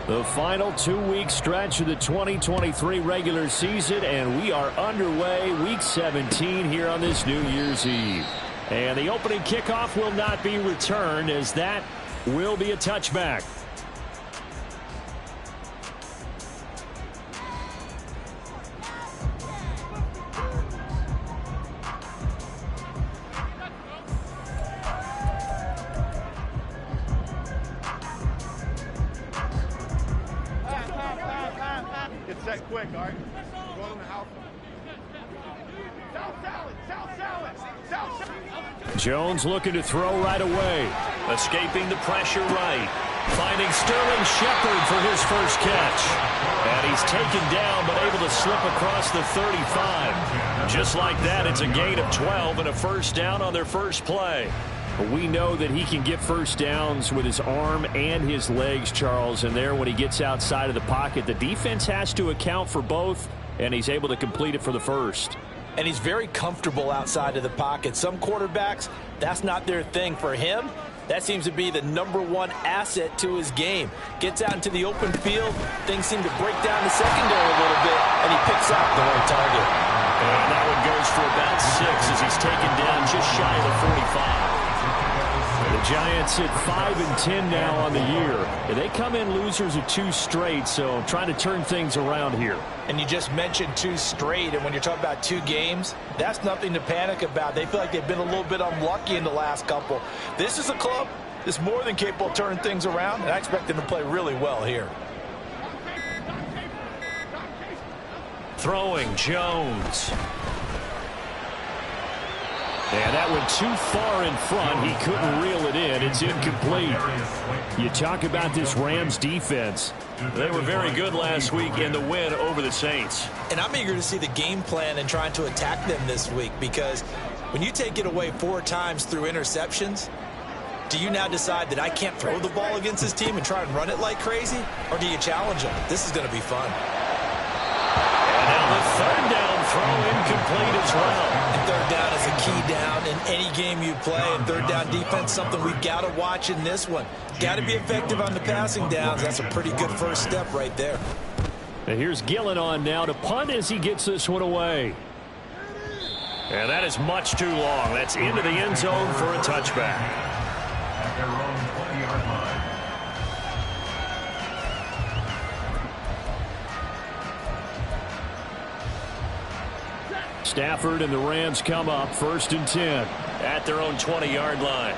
The final 2-week stretch of the 2023 regular season, and we are underway week 17 here on this New Year's Eve. And the opening kickoff will not be returned, as that will be a touchback. Get set quick, all right? Go in the house. Jones looking to throw right away. Escaping the pressure right. Finding Sterling Shepard for his first catch. And he's taken down but able to slip across the 35. Just like that, it's a gain of 12 and a first down on their first play. We know that he can get first downs with his arm and his legs, Charles, and there when he gets outside of the pocket, the defense has to account for both, and he's able to complete it for the first. And he's very comfortable outside of the pocket. Some quarterbacks, that's not their thing. For him, that seems to be the #1 asset to his game. Gets out into the open field, things seem to break down the secondary a little bit, and he picks out the right target. And that one goes for about 6 as he's taken down just shy of the 45. The Giants sit 5-10 now on the year. They come in losers of 2 straight, so trying to turn things around here. And you just mentioned 2 straight, and when you're talking about 2 games, that's nothing to panic about. They feel like they've been a little bit unlucky in the last couple. This is a club that's more than capable of turning things around, and I expect them to play really well here. Throwing Jones. And that went too far in front. He couldn't reel it in. It's incomplete. You talk about this Rams defense. They were very good last week in the win over the Saints. And I'm eager to see the game plan and trying to attack them this week, because when you take it away 4 times through interceptions, do you now decide that I can't throw the ball against this team and try and run it like crazy? Or do you challenge them? This is going to be fun. And now the 3rd down throw incomplete as well. And 3rd down is a key down in any game you play. And 3rd down defense, something we've got to watch in this one. Got to be effective on the passing downs. That's a pretty good first step right there. And here's Gillen on now to punt as he gets this one away. And that is much too long. That's into the end zone for a touchback. At their own 20-yard line. Stafford and the Rams come up 1st and 10 at their own 20-yard line.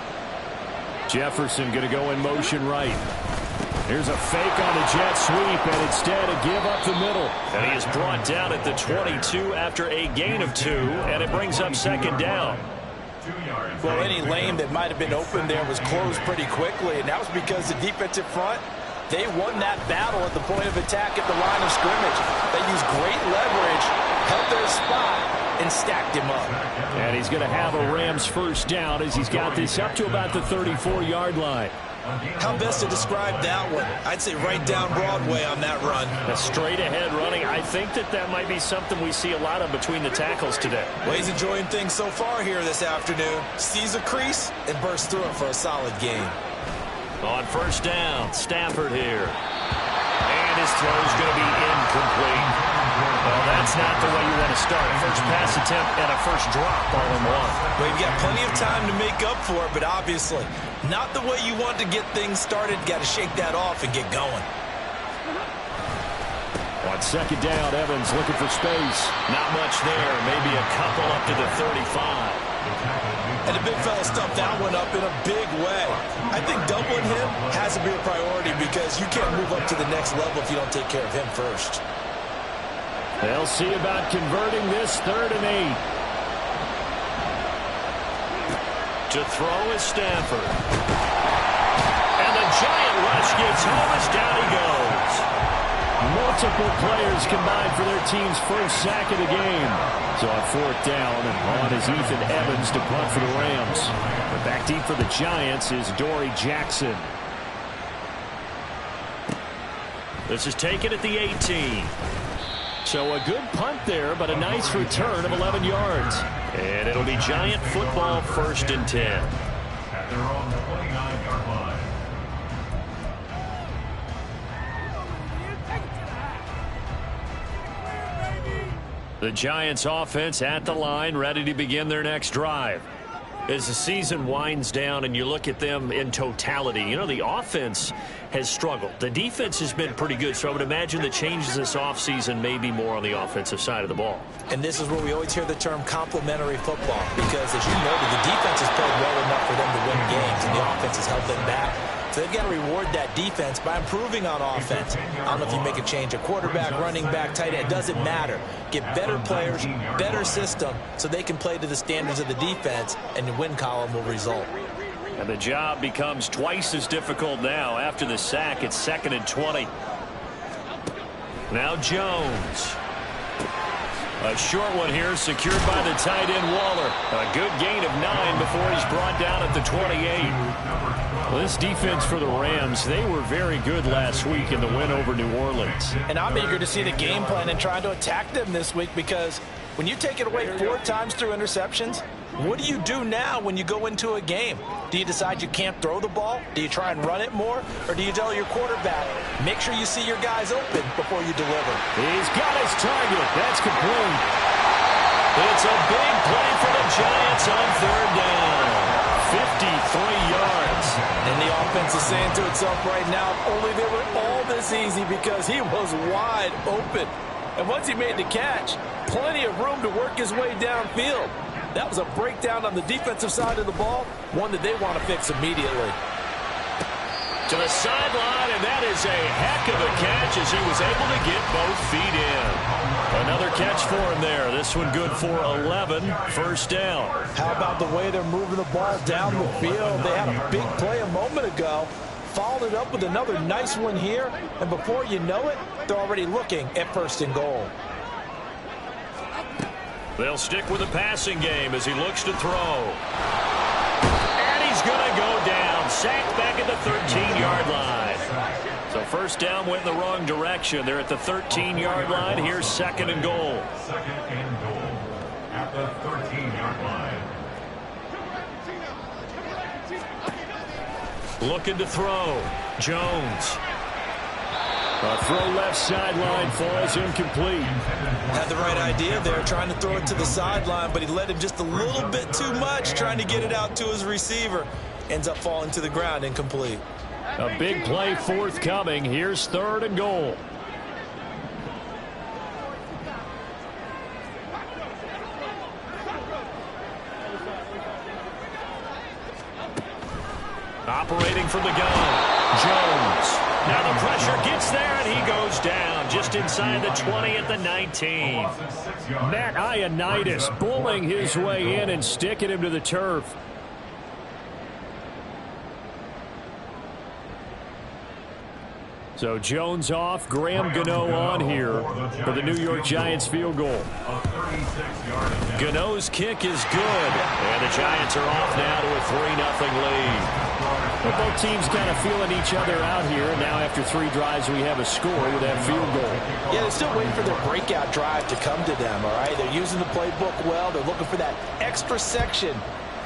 Jefferson going to go in motion right. Here's a fake on the jet sweep, and instead a give up the middle. And he is brought down at the 22 after a gain of 2, and it brings up 2nd down. Well, any lane that might have been open there was closed pretty quickly, and that was because the defensive front, they won that battle at the point of attack at the line of scrimmage. They used great leverage, held their spot, and stacked him up. And he's going to have a Rams first down as he's got this up to about the 34-yard line. How best to describe that one? I'd say right down Broadway on that run. A straight-ahead running. I think that might be something we see a lot of between the tackles today. Well, he's enjoying things so far here this afternoon. Sees a crease and bursts through it for a solid gain. On 1st down, Stafford here. And his throw's going to be incomplete. Well, that's not the way you want to start. First pass attempt and a first drop all in one. Well, you've got plenty of time to make up for it, but obviously not the way you want to get things started. Got to shake that off and get going. On 2nd down, Evans looking for space. Not much there. Maybe a couple up to the 35. And the big fella stuffed that one up in a big way. I think doubling him has to be a priority, because you can't move up to the next level if you don't take care of him first. They'll see about converting this 3rd and 8. To throw is Stafford. And the giant rush gets home as down he goes. Multiple players combined for their team's first sack of the game. So on 4th down, and on is Ethan Evans to punt for the Rams. But back deep for the Giants is Dory Jackson. This is taken at the 18. So a good punt there, but a nice return of 11 yards. And it'll be Giant football 1st and 10. At their own 29-yard line. The Giants offense at the line, ready to begin their next drive. As the season winds down and you look at them in totality, you know, the offense has struggled. The defense has been pretty good, so I would imagine the changes this offseason may be more on the offensive side of the ball. And this is where we always hear the term complementary football, because as you noted, the defense has played well enough for them to win games, and the offense has held them back. So they've got to reward that defense by improving on offense. I don't know if you make a change, a quarterback, running back, tight end, it doesn't matter. Get better players, better system, so they can play to the standards of the defense, and the win column will result. And the job becomes twice as difficult now. After the sack, it's 2nd and 20. Now Jones. A short one here, secured by the tight end Waller. A good gain of 9 before he's brought down at the 28. Well, this defense for the Rams, they were very good last week in the win over New Orleans. And I'm eager to see the game plan and trying to attack them this week, because when you take it away 4 times through interceptions, what do you do now when you go into a game? Do you decide you can't throw the ball? Do you try and run it more? Or do you tell your quarterback, make sure you see your guys open before you deliver? He's got his target. That's complete. It's a big play for the Giants on 3rd down. 53 yards. And the offense is saying to itself right now, if only they were all this easy, because he was wide open. And once he made the catch, plenty of room to work his way downfield. That was a breakdown on the defensive side of the ball, one that they want to fix immediately. To the sideline, and that is a heck of a catch as he was able to get both feet in. Another catch for him there. This one good for 11, 1st down. How about the way they're moving the ball down the field? They had a big play a moment ago, followed it up with another nice one here, and before you know it, they're already looking at 1st and goal. They'll stick with the passing game as he looks to throw. And he's going to go down. Sacked back at the 13-yard line. So 1st down went in the wrong direction. They're at the 13-yard line. Here's 2nd and goal. 2nd and goal at the 13-yard line. Looking to throw. Jones. A throw left sideline, falls incomplete. Had the right idea there, trying to throw it to the sideline, but he let him just a little bit too much, trying to get it out to his receiver. Ends up falling to the ground, incomplete. A big play forthcoming. Here's 3rd and goal. Operating from the gun. Jones. Now the pressure gets there, and he goes down just inside the 20 at the 19. Matt Ioannidis bullying his way in and sticking him to the turf. So Jones off, Graham Gano on here for the New York Giants field goal. Gano's kick is good, and the Giants are off now to a 3-0 lead. But both teams kind of feeling each other out here. Now after 3 drives, we have a score with that field goal. Yeah, they're still waiting for their breakout drive to come to them, all right? They're using the playbook well. They're looking for that extra section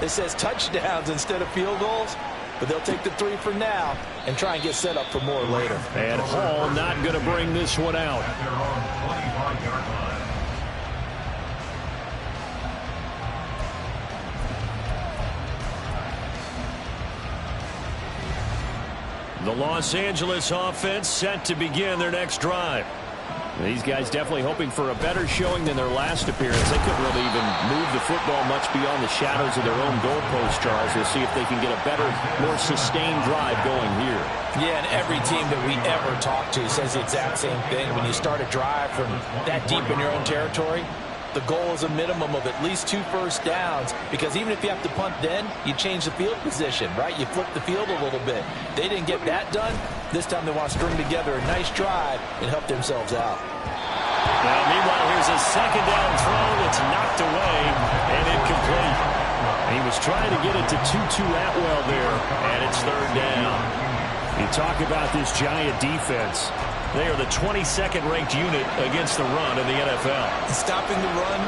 that says touchdowns instead of field goals. But they'll take the 3 for now and try and get set up for more later. And Hall not going to bring this one out. The Los Angeles offense set to begin their next drive. These guys definitely hoping for a better showing than their last appearance. They couldn't really even move the football much beyond the shadows of their own goalpost, Charles. We'll see if they can get a better, more sustained drive going here. Yeah, and every team that we ever talk to says the exact same thing. When you start a drive from that deep in your own territory, the goal is a minimum of at least 2 first downs, because even if you have to punt then, you change the field position, right? You flip the field a little bit. They didn't get that done. This time they want to string together a nice drive and help themselves out. Now, meanwhile, here's a 2nd down throw that's knocked away and incomplete. He was trying to get it to Tutu Atwell there, and it's 3rd down. You talk about this Giant defense. They are the 22nd ranked unit against the run in the NFL. Stopping the run,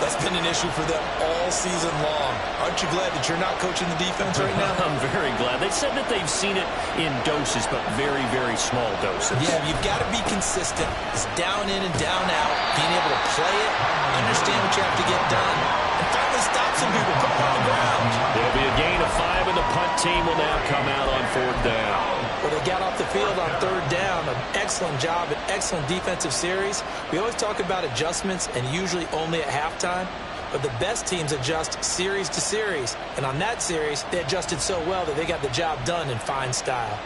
that's been an issue for them all season long. Aren't you glad that you're not coaching the defense right now? I'm very glad. They said that they've seen it in doses, but very, very small doses. Yeah, you've got to be consistent. It's down in and down out, being able to play it understand what you have to get done, and finally stop some people, put them on the ground. It'll be a gain of 5, and the punt team will now come out on 4th down. Well, they got off the field on 3rd down. An excellent job, an excellent defensive series. We always talk about adjustments, and usually only at halftime. But the best teams adjust series to series. And on that series, they adjusted so well that they got the job done in fine style.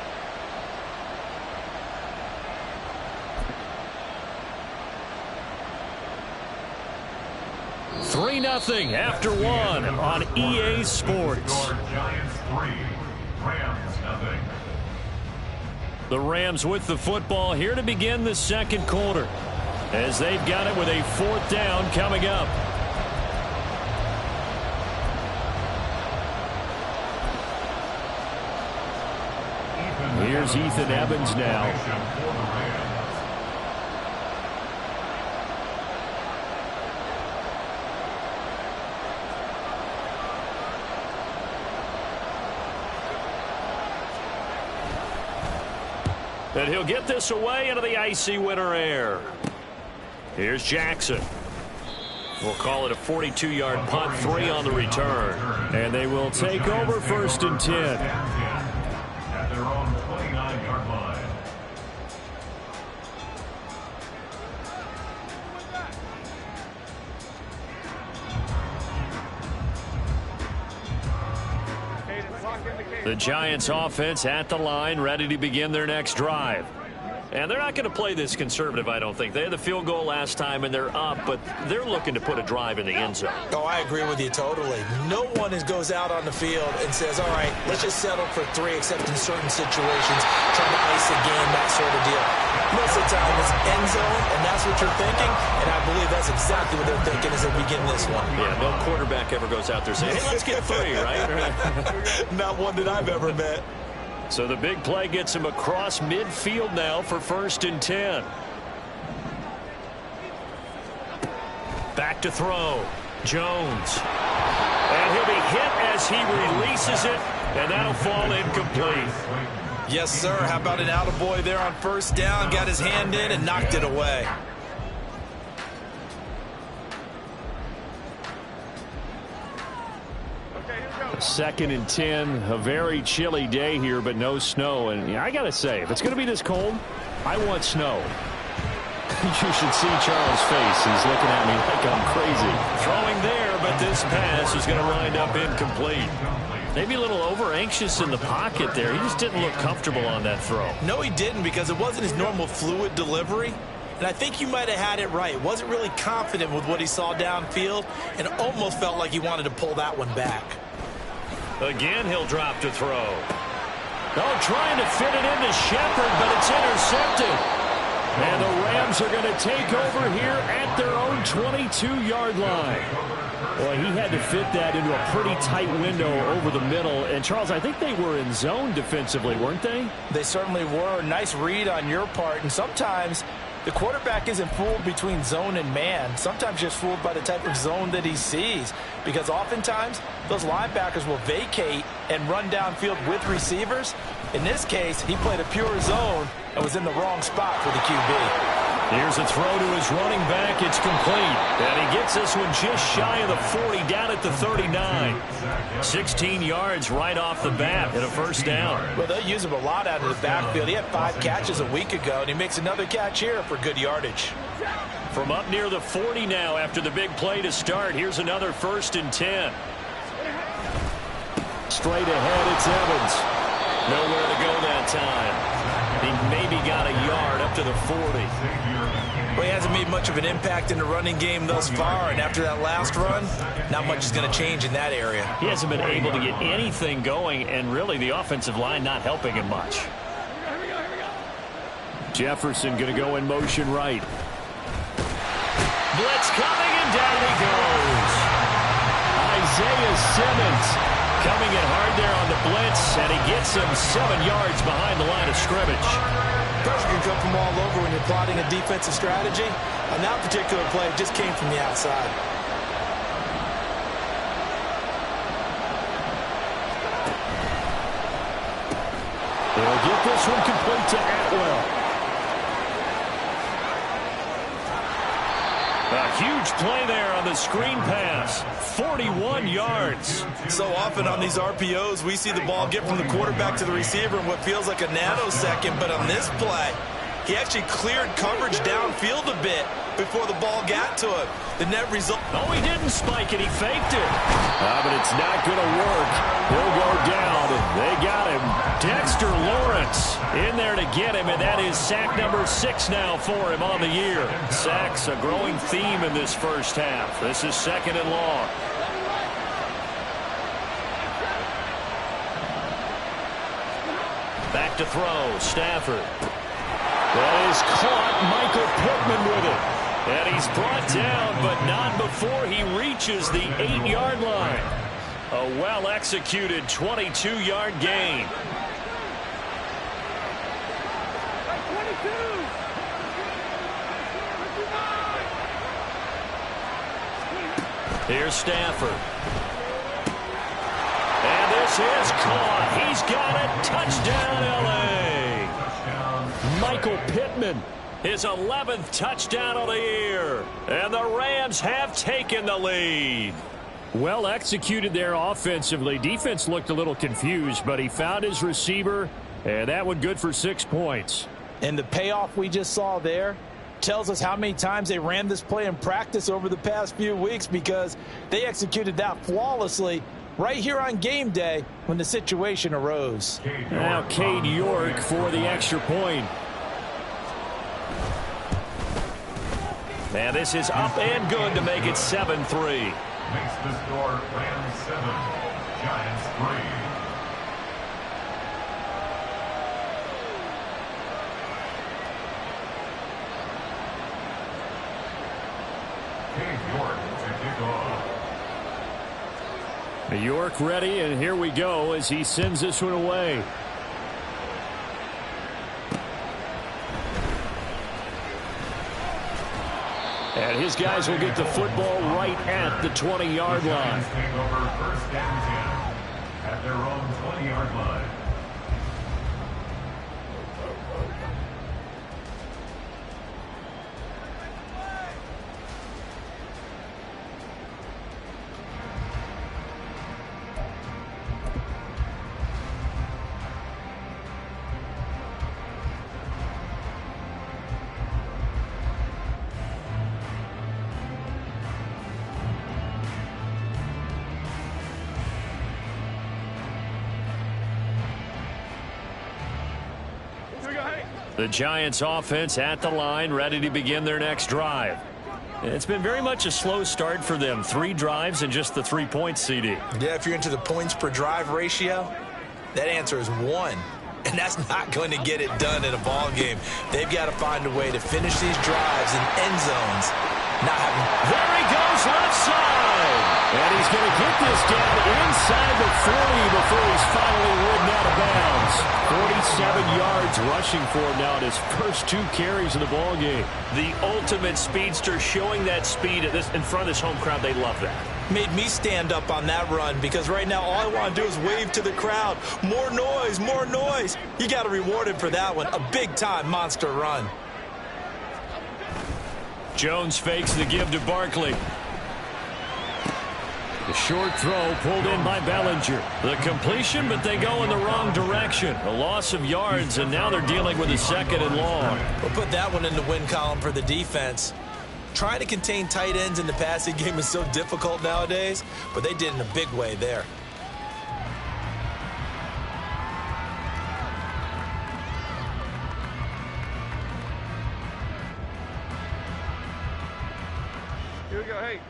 Three 0 after 1 on EA Sports. Giants 3, Rams 0. The Rams with the football here to begin the 2nd quarter, as they've got it with a 4th down coming up. Here's Ethan Evans now. And he'll get this away into the icy winter air. Here's Jackson. We'll call it a 42-yard punt, 3 on the return. And they will take over 1st and 10. At their own 29-yard line. The Giants offense at the line, ready to begin their next drive. And they're not going to play this conservative, I don't think. They had the field goal last time, and they're up, but they're looking to put a drive in the end zone. Oh, I agree with you totally. No one goes out on the field and says, all right, let's just settle for 3, except in certain situations, trying to ice a game, that sort of deal. Most of the time, it's end zone, and that's what you're thinking, and I believe that's exactly what they're thinking as they begin this one. Yeah, no quarterback ever goes out there saying, hey, let's get 3, right? Not one that I've ever met. So the big play gets him across midfield now for 1st and 10. Back to throw. Jones. And he'll be hit as he releases it, and that'll fall incomplete. Yes, sir. How about an attaboy there on 1st down? Got his hand in and knocked it away. Second and 10, a very chilly day here, but no snow. And I got to say, if it's going to be this cold, I want snow. You should see Charles' face. He's looking at me like I'm crazy. Throwing there, but this pass is going to wind up incomplete. Maybe a little over-anxious in the pocket there. He just didn't look comfortable on that throw. No, he didn't, because it wasn't his normal fluid delivery. And I think you might have had it right. Wasn't really confident with what he saw downfield and almost felt like he wanted to pull that one back. Again, he'll drop to throw. Oh, trying to fit it into Shepard, but it's intercepted. And the Rams are going to take over here at their own 22-yard line. Boy, he had to fit that into a pretty tight window over the middle. And, Charles, I think they were in zone defensively, weren't they? They certainly were. Nice read on your part. And sometimes the quarterback isn't fooled between zone and man. Sometimes just fooled by the type of zone that he sees. Because oftentimes, those linebackers will vacate and run downfield with receivers. In this case, he played a pure zone and was in the wrong spot for the QB. Here's a throw to his running back. It's complete. And he gets this one just shy of the 40, down at the 39. 16 yards right off the bat and a 1st down. Well, they'll use him a lot out of the backfield. He had 5 catches a week ago, and he makes another catch here for good yardage. From up near the 40 now after the big play to start. Here's another 1st and 10. Straight ahead, it's Evans. Nowhere to go that time. He maybe got a yard up to the 40. Well, he hasn't made much of an impact in the running game thus far, and after that last run, not much is going to change in that area. He hasn't been able to get anything going, and really the offensive line not helping him much. Jefferson going to go in motion right. Blitz coming, and down he goes. Isaiah Simmons coming in hard there on the blitz, and he gets him 7 yards behind the line of scrimmage. Pressure can come from all over when you're plotting a defensive strategy. On that particular play, it just came from the outside. They'll get this one complete to Atwell. A huge play there on the screen pass. 41 yards. So often on these RPOs, we see the ball get from the quarterback to the receiver in what feels like a nanosecond. But on this play, he actually cleared coverage downfield a bit before the ball got to him. The net result... Oh, he didn't spike it. He faked it. But it's not going to work. He'll go down. They got him. Dexter Lawrence in there to get him, and that is sack number 6 now for him on the year. Sacks, a growing theme in this first half. This is 2nd and long. Back to throw. Stafford. That is caught. Michael Pittman with it. And he's brought down, but not before he reaches the 8-yard line. A well-executed 22-yard gain. Here's Stafford. And this is caught. He's got it. Touchdown, L.A. Michael Pittman, his 11th touchdown of the year. And the Rams have taken the lead. Well executed there offensively. Defense looked a little confused, but he found his receiver, and that one good for 6 points. And the payoff we just saw there tells us how many times they ran this play in practice over the past few weeks, because they executed that flawlessly right here on game day when the situation arose. Now Cade York for the extra point. And this is up and good to make it 7-3. Makes the score Rams 7, Giants 3. York ready, and here we go as he sends this one away. And his guys will get the football right at the 20-yard line. Take over 1st and 10 at their own 20-yard line. The Giants offense at the line, ready to begin their next drive. It's been very much a slow start for them. 3 drives and just the 3 points, CD. Yeah, if you're into the points per drive ratio, that answer is 1. And that's not going to get it done in a ball game. They've got to find a way to finish these drives in end zones. There he goes, left side. And he's going to get this down inside the 40 before he's finally ridden out of bounds. 47 yards rushing for him now in his first 2 carries of the ball game. The ultimate speedster, showing that speed at in front of this home crowd. They love that. Made me stand up on that run, because right now all I want to do is wave to the crowd. More noise, more noise. You got to reward him for that one. A big-time monster run. Jones fakes the give to Barkley. The short throw pulled in by Bellinger. The completion, but they go in the wrong direction. A loss of yards, and now they're dealing with a 2nd and long. We'll put that one in the win column for the defense. Trying to contain tight ends in the passing game is so difficult nowadays, but they did in a big way there. Here we go, hey.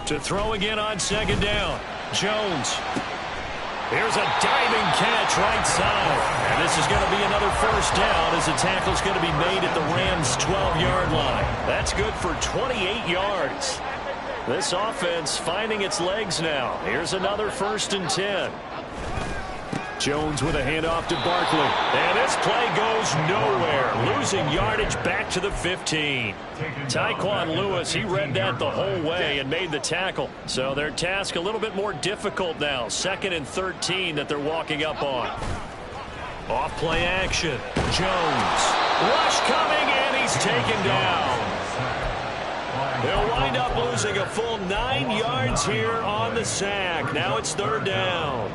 To throw again on 2nd down. Jones. Here's a diving catch right side. And this is going to be another 1st down as the tackle's going to be made at the Rams' 12-yard line. That's good for 28 yards. This offense finding its legs now. Here's another 1st and 10. Jones with a handoff to Barkley. And this play goes nowhere. Losing yardage back to the 15. Tyquan Lewis, he read that the whole way and made the tackle. So their task a little bit more difficult now. 2nd and 13 that they're walking up on. Off play action. Jones. Rush coming, and he's taken down. They'll wind up losing a full 9 yards here on the sack. Now it's 3rd down.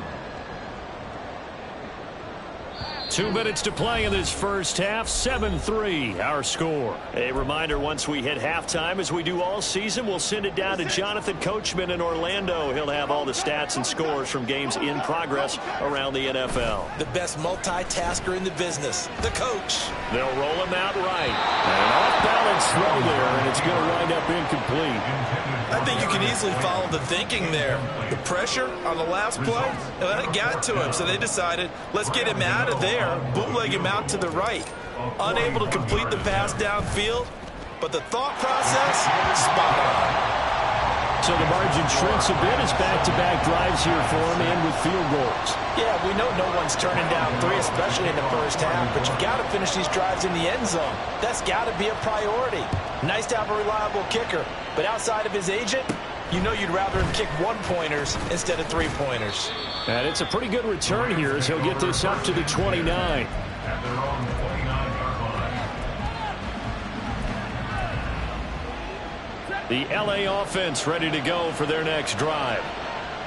2 minutes to play in this first half. 7-3 our score. A reminder, once we hit halftime, as we do all season, we'll send it down to Jonathan Coachman in Orlando. He'll have all the stats and scores from games in progress around the NFL. The best multitasker in the business, the coach. They'll roll him out right. An off-balance throw there, and it's going to wind up incomplete. I think you can easily follow the thinking there. The pressure on the last play, it got to him, so they decided, let's get him out of there, bootleg him out to the right. Unable to complete the pass downfield, but the thought process, spot on. So the margin shrinks a bit as back-to-back drives here for him, and with field goals. Yeah, we know no one's turning down 3, especially in the first half, but you've got to finish these drives in the end zone. That's got to be a priority. Nice to have a reliable kicker, but outside of his agent, you know you'd rather him kick 1-pointers instead of 3-pointers. And it's a pretty good return here as he'll get this up to the 29. At their own 29-yard line. The LA offense ready to go for their next drive.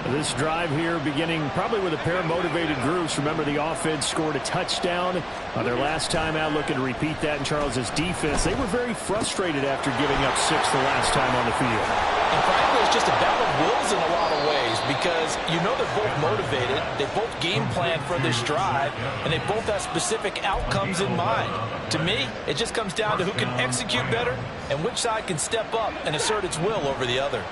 This drive here beginning probably with a pair of motivated groups. Remember, the offense scored a touchdown on their last time out. Looking to repeat that in Charles's defense. They were very frustrated after giving up 6 the last time on the field. And frankly, it's just a battle of wills in a lot of ways because you know they're both motivated. They both game plan for this drive, and they both have specific outcomes in mind. To me, it just comes down to who can execute better and which side can step up and assert its will over the other.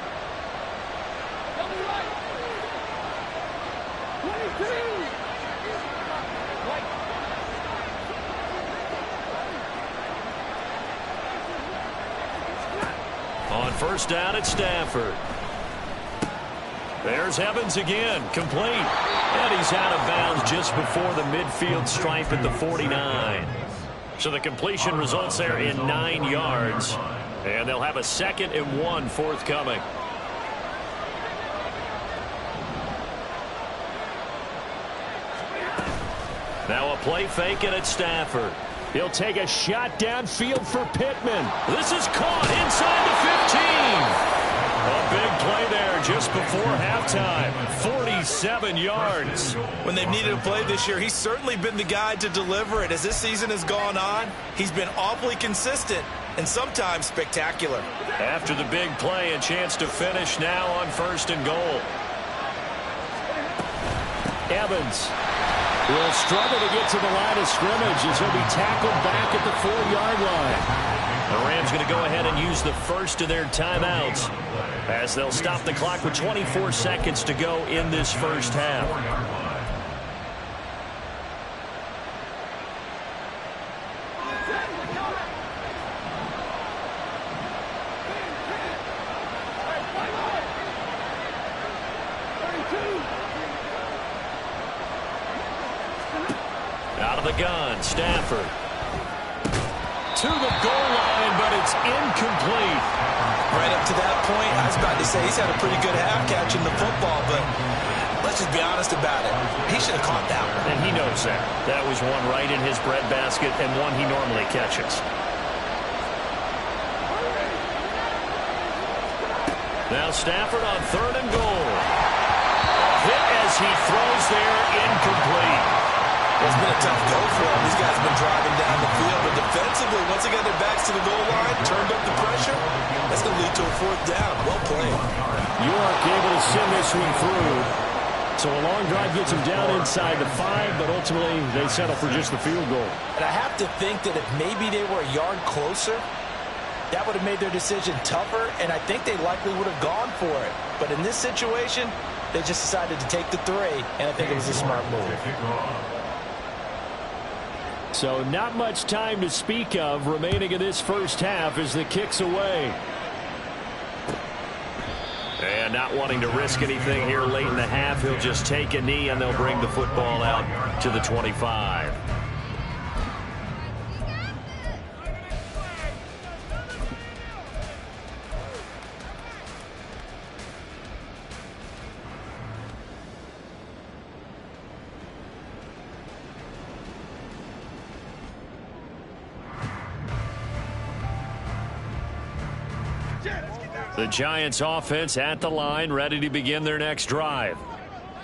On first down at Stafford. There's Evans again, complete. And he's out of bounds just before the midfield stripe at the 49. So the completion results there in 9 yards. And they'll have a 2nd and 1 forthcoming. Now a play fake it at Stafford. He'll take a shot downfield for Pittman. This is caught inside the 15. A big play there just before halftime. 47 yards. When they've needed a play this year, he's certainly been the guy to deliver it. As this season has gone on, he's been awfully consistent and sometimes spectacular. After the big play, a chance to finish now on 1st and goal. Evans will struggle to get to the line of scrimmage as he'll be tackled back at the 4-yard line. The Rams going to go ahead and use the first of their timeouts as they'll stop the clock with 24 seconds to go in this first half. Out of the gun, Stafford. To the goal line, but it's incomplete. Right up to that point, I was about to say he's had a pretty good half catching the football, but let's just be honest about it. He should have caught that one. And he knows that. That was one right in his breadbasket and one he normally catches. Now Stafford on 3rd and goal. A hit as he throws there, incomplete. It's been a tough go for him. These guys have been driving down the field, but defensively, once they got their backs to the goal line, turned up the pressure, that's going to lead to a 4th down. Well played. York able to send this one through. So a long drive gets them down inside the 5, but ultimately they settle for just the field goal. And I have to think that if maybe they were a yard closer, that would have made their decision tougher, and I think they likely would have gone for it. But in this situation, they just decided to take the 3, and I think it was a smart move. So not much time to speak of remaining in this first half as the kick's away. And not wanting to risk anything here late in the half, he'll just take a knee and they'll bring the football out to the 25. The Giants offense at the line, ready to begin their next drive.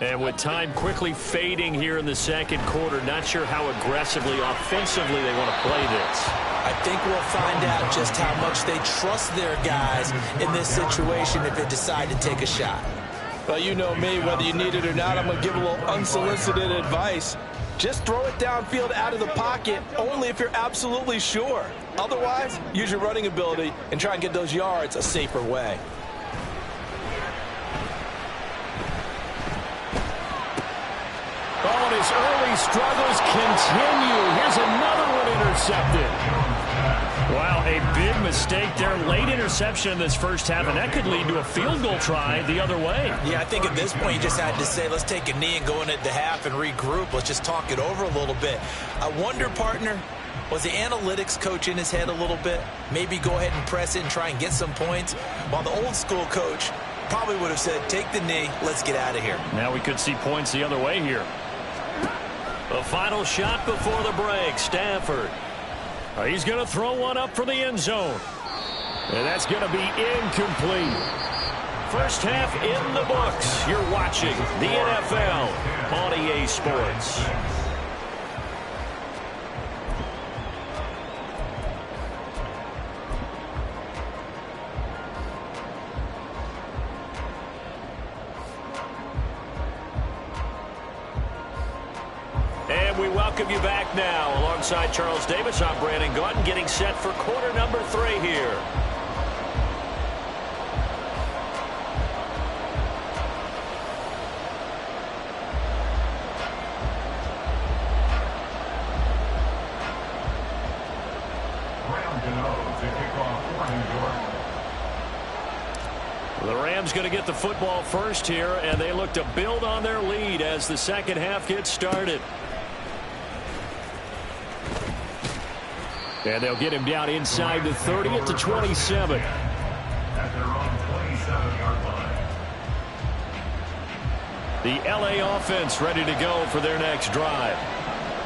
And with time quickly fading here in the second quarter, not sure how aggressively, offensively they want to play this. I think we'll find out just how much they trust their guys in this situation if they decide to take a shot. Well, you know me, whether you need it or not, I'm going to give a little unsolicited advice. Just throw it downfield out of the pocket only if you're absolutely sure. Otherwise, use your running ability and try and get those yards a safer way. Oh, and his early struggles continue. Here's another one intercepted. Wow, a big mistake there. Late interception in this first half, and that could lead to a field goal try the other way. Yeah, I think at this point you just had to say, let's take a knee and go into the half and regroup. Let's just talk it over a little bit. I wonder, partner, was the analytics coach in his head a little bit? Maybe go ahead and press it and try and get some points, while the old school coach probably would have said, take the knee, let's get out of here. Now we could see points the other way here. The final shot before the break, Stafford. He's going to throw one up for the end zone. And that's going to be incomplete. First half in the books. You're watching the NFL on EA Sports. And we welcome you back now. Alongside Charles Davis, I'm Brandon Gaudin, getting set for quarter number 3 here. The Rams going to get the football first here, and they look to build on their lead as the second half gets started. And they'll get him down inside the 30 at the 27. At their own 27-yard line. The LA offense ready to go for their next drive.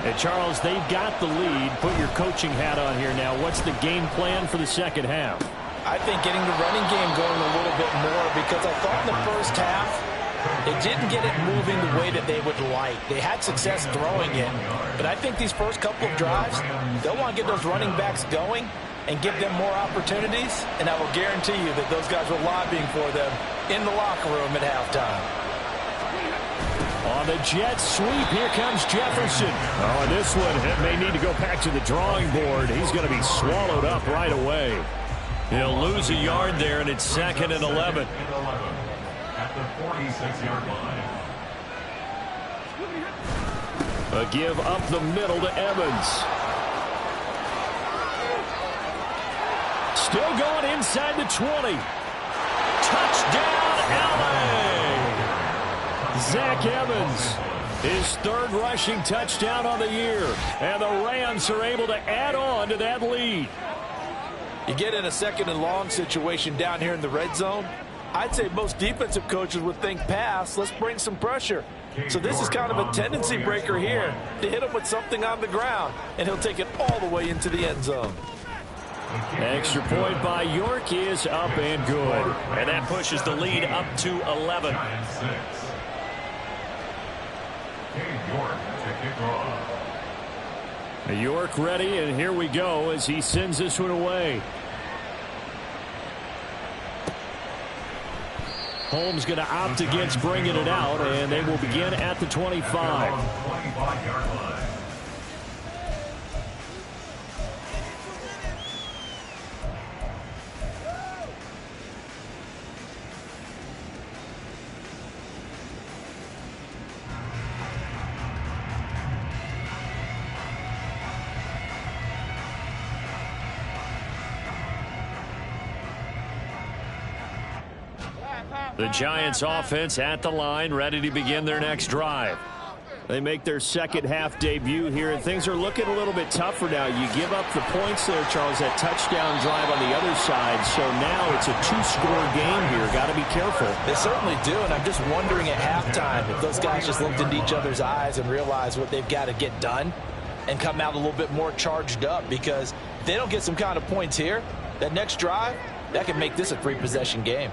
And Charles, they've got the lead. Put your coaching hat on here now. What's the game plan for the second half? I think getting the running game going a little bit more, because I thought in the first half they didn't get it moving the way that they would like. They had success throwing it, but I think these first couple of drives, they'll want to get those running backs going and give them more opportunities, and I will guarantee you that those guys were lobbying for them in the locker room at halftime. On the jet sweep, here comes Jefferson. Oh, and this one may need to go back to the drawing board. He's going to be swallowed up right away. He'll lose a yard there, and it's 2nd and 11. At the 46-yard line. A give up the middle to Evans. Still going inside the 20. Touchdown, LA! Zach Evans, his 3rd rushing touchdown on the year. And the Rams are able to add on to that lead. You get in a 2nd and long situation down here in the red zone, I'd say most defensive coaches would think pass, let's bring some pressure. So this is kind of a tendency breaker here to hit him with something on the ground, and he'll take it all the way into the end zone. Extra point by York is up and good. And that pushes the lead up to 11. York ready, and here we go as he sends this one away. Holmes going to opt against bringing it out, and they will begin at the 25. The Giants offense at the line, ready to begin their next drive. They make their second half debut here, and things are looking a little bit tougher now. You give up the points there, Charles, that touchdown drive on the other side. So now it's a 2-score game here. Got to be careful. They certainly do, and I'm just wondering at halftime if those guys just looked into each other's eyes and realized what they've got to get done and come out a little bit more charged up, because if they don't get some kind of points here, that next drive, That could make this a 3-possession game.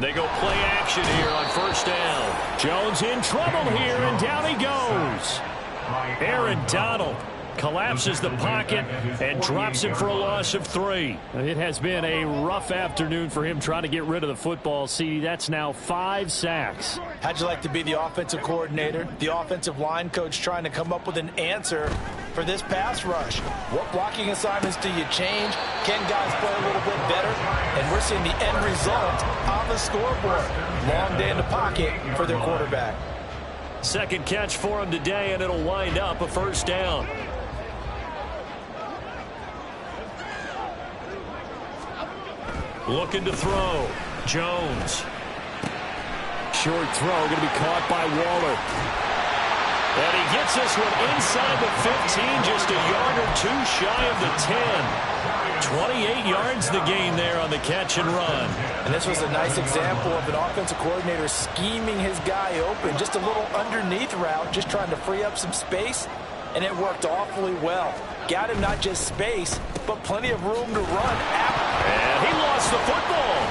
They go play action here on first down. Jones in trouble here, and down he goes. Aaron Donald collapses the pocket and drops him for a loss of 3. It has been a rough afternoon for him trying to get rid of the football. See, that's now 5 sacks. How'd you like to be the offensive coordinator, the offensive line coach trying to come up with an answer for this pass rush? What blocking assignments do you change? Can guys play a little bit better? And we're seeing the end result on the scoreboard. Long day in the pocket for their quarterback. Second catch for him today, and it'll wind up a first down. Looking to throw. Jones. Short throw going to be caught by Waller. And he gets this one inside the 15, just a yard or 2 shy of the 10. 28 yards the gain there on the catch and run. And this was a nice example of an offensive coordinator scheming his guy open. Just a little underneath route, just trying to free up some space, and it worked awfully well. Got him not just space, but plenty of room to run. And he lost the football.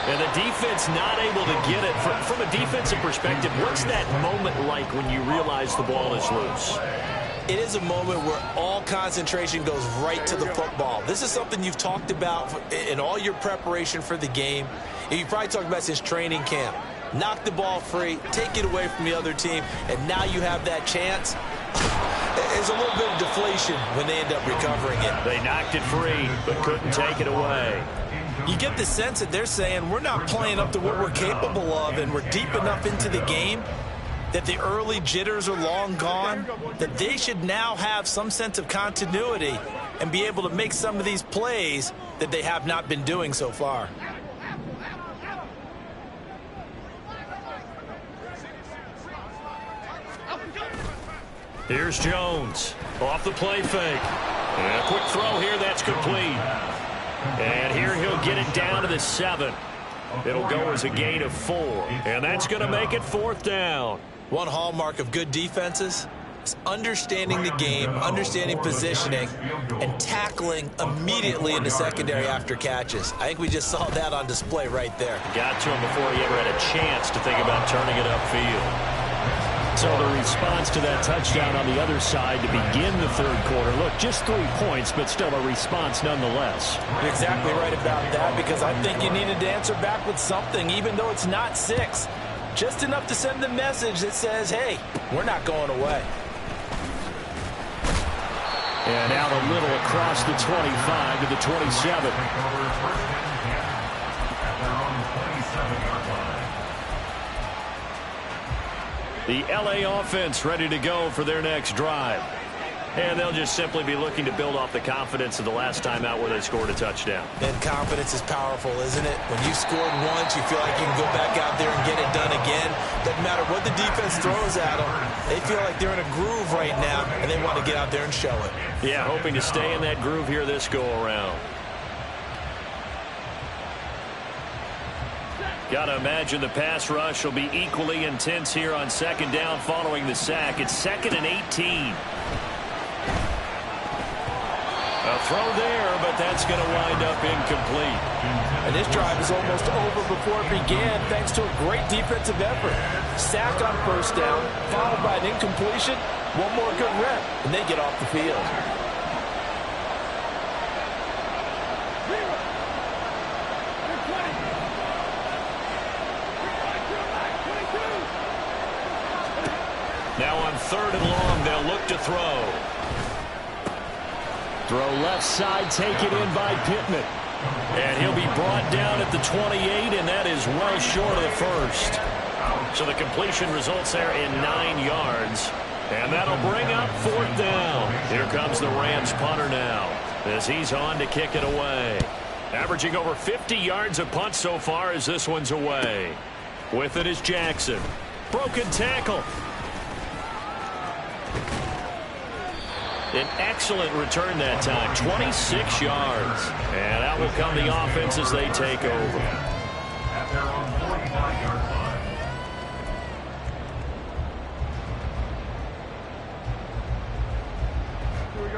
And the defense not able to get it. From a defensive perspective, what's that moment like when you realize the ball is loose? It is a moment where all concentration goes right to the football. This is something you've talked about in all your preparation for the game. You probably talked about since training camp. Knock the ball free, take it away from the other team, and now you have that chance. There's a little bit of deflation when they end up recovering it. They knocked it free, but couldn't take it away. You get the sense that they're saying we're not playing up to what we're capable of, and we're deep enough into the game that the early jitters are long gone, that they should now have some sense of continuity and be able to make some of these plays that they have not been doing so far. Here's Jones off the play fake. And a quick throw here, that's complete. And here he'll get it down to the 7. It'll go as a gain of 4. And that's going to make it 4th down. One hallmark of good defenses is understanding the game, understanding positioning, and tackling immediately in the secondary after catches. I think we just saw that on display right there. Got to him before he ever had a chance to think about turning it upfield. So the response to that touchdown on the other side to begin the 3rd quarter. Look, just 3 points, but still a response nonetheless. You're exactly right about that, because I think you needed to answer back with something, even though it's not 6. Just enough to send the message that says, hey, we're not going away. And out a little across the 25 to the 27. The LA offense ready to go for their next drive. And they'll just simply be looking to build off the confidence of the last time out where they scored a touchdown. And confidence is powerful, isn't it? When you scored once, you feel like you can go back out there and get it done again. Doesn't matter what the defense throws at them. They feel like they're in a groove right now, and they want to get out there and show it. Yeah, hoping to stay in that groove here this go-around. Got to imagine the pass rush will be equally intense here on 2nd down following the sack. It's 2nd and 18. A throw there, but that's going to wind up incomplete. And this drive is almost over before it began, thanks to a great defensive effort. Sack on 1st down, followed by an incompletion. One more good rep, and they get off the field. Now on 3rd and long, they'll look to throw. Throw left side, taken in by Pittman. And he'll be brought down at the 28, and that is well short of the 1st. So the completion results there in 9 yards. And that'll bring up 4th down. Here comes the Rams punter now, as he's on to kick it away. Averaging over 50 yards a punt so far as this one's away. With it is Jackson. Broken tackle. An excellent return that time, 26 yards. And out will come the offense as they take over. At their own 45-yard line.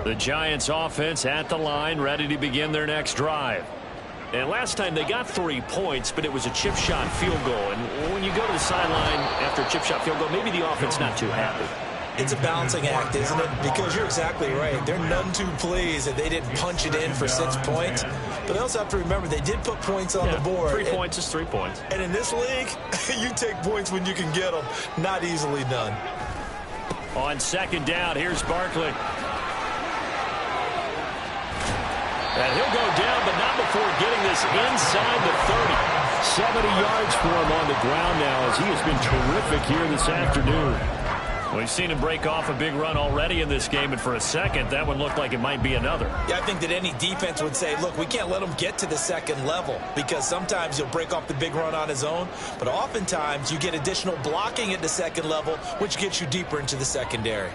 The Giants offense at the line, ready to begin their next drive. And last time they got 3 points, but it was a chip shot field goal. And when you go to the sideline after a chip shot field goal, maybe the offense not too happy. It's a balancing act, isn't it? Because you're exactly right. They're none too pleased that they didn't punch it in for 6 points. But they also have to remember they did put points on the board. 3 points is 3 points. And in this league, you take points when you can get them. Not easily done. On second down, here's Barkley. And he'll go down, but not before getting this inside the 30. 70 yards for him on the ground now as he has been terrific here this afternoon. We've seen him break off a big run already in this game, and for a second, that one looked like it might be another. Yeah, I think that any defense would say, look, we can't let him get to the second level because sometimes he'll break off the big run on his own, but oftentimes you get additional blocking at the second level, which gets you deeper into the secondary.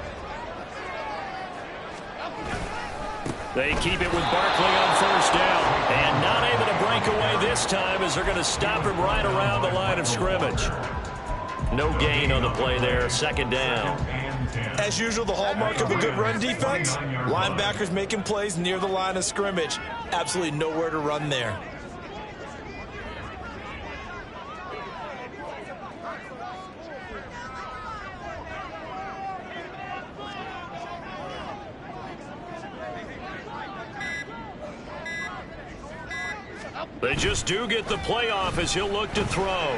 They keep it with Barkley on first down, and not able to break away this time as they're going to stop him right around the line of scrimmage. No gain on the play there, second down. As usual, the hallmark of a good run defense, linebackers making plays near the line of scrimmage. Absolutely nowhere to run there. They just do get the playoff as he'll look to throw.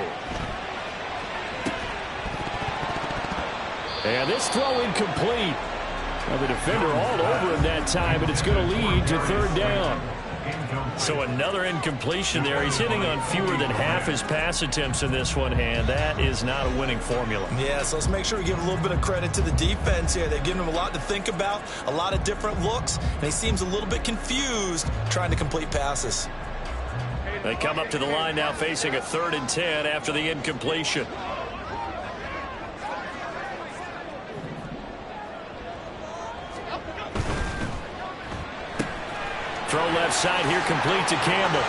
And this throw incomplete. Well, the defender all over him that time, but it's going to lead to third down. So another incompletion there. He's hitting on fewer than half his pass attempts in this one, and that is not a winning formula. Yeah, so let's make sure we give a little bit of credit to the defense here. They've given him a lot to think about, a lot of different looks, and he seems a little bit confused trying to complete passes. They come up to the line now facing a 3rd and 10 after the incompletion. Throw left side here, complete to Campbell.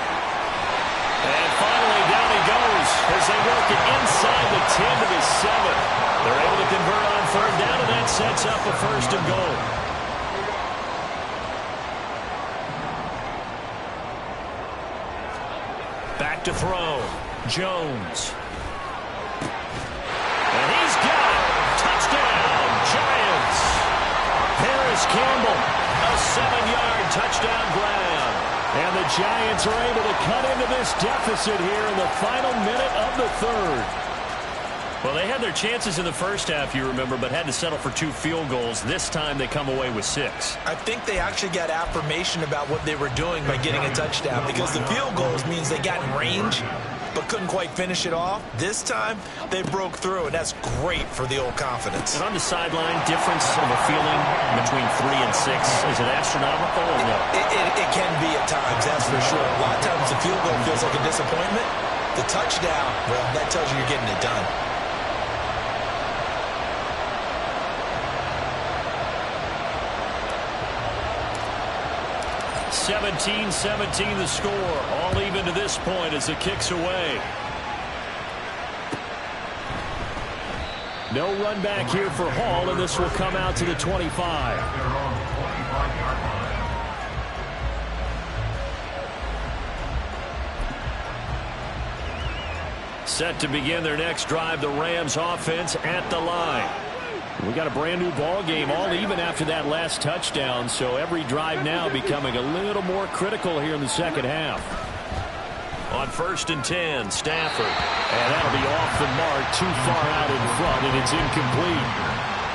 And finally down he goes as they work it inside the 10 to the 7. They're able to convert on third down, and that sets up a 1st and goal. Back to throw. Jones. And he's got it. Touchdown, Giants. Harris Campbell, a 7-yard touchdown grab. And the Giants are able to cut into this deficit here in the final minute of the 3rd. Well, they had their chances in the first half, you remember, but had to settle for 2 field goals. This time they come away with 6. I think they actually got affirmation about what they were doing by getting a touchdown because the field goals means they got in range but couldn't quite finish it off. This time, they broke through, and that's great for the old confidence. And on the sideline, difference of a feeling between 3 and 6, is it astronomical or no? It can be at times, that's for sure. A lot of times the field goal feels like a disappointment. The touchdown, well, that tells you you're getting it done. 17-17 the score. All even to this point as it kicks away. No run back here for Hall, and this will come out to the 25. Set to begin their next drive, the Rams offense at the line. We got a brand new ball game, all even after that last touchdown, so every drive now becoming a little more critical here in the second half. On 1st and 10, Stafford. And that'll be off the mark, too far out in front, and it's incomplete.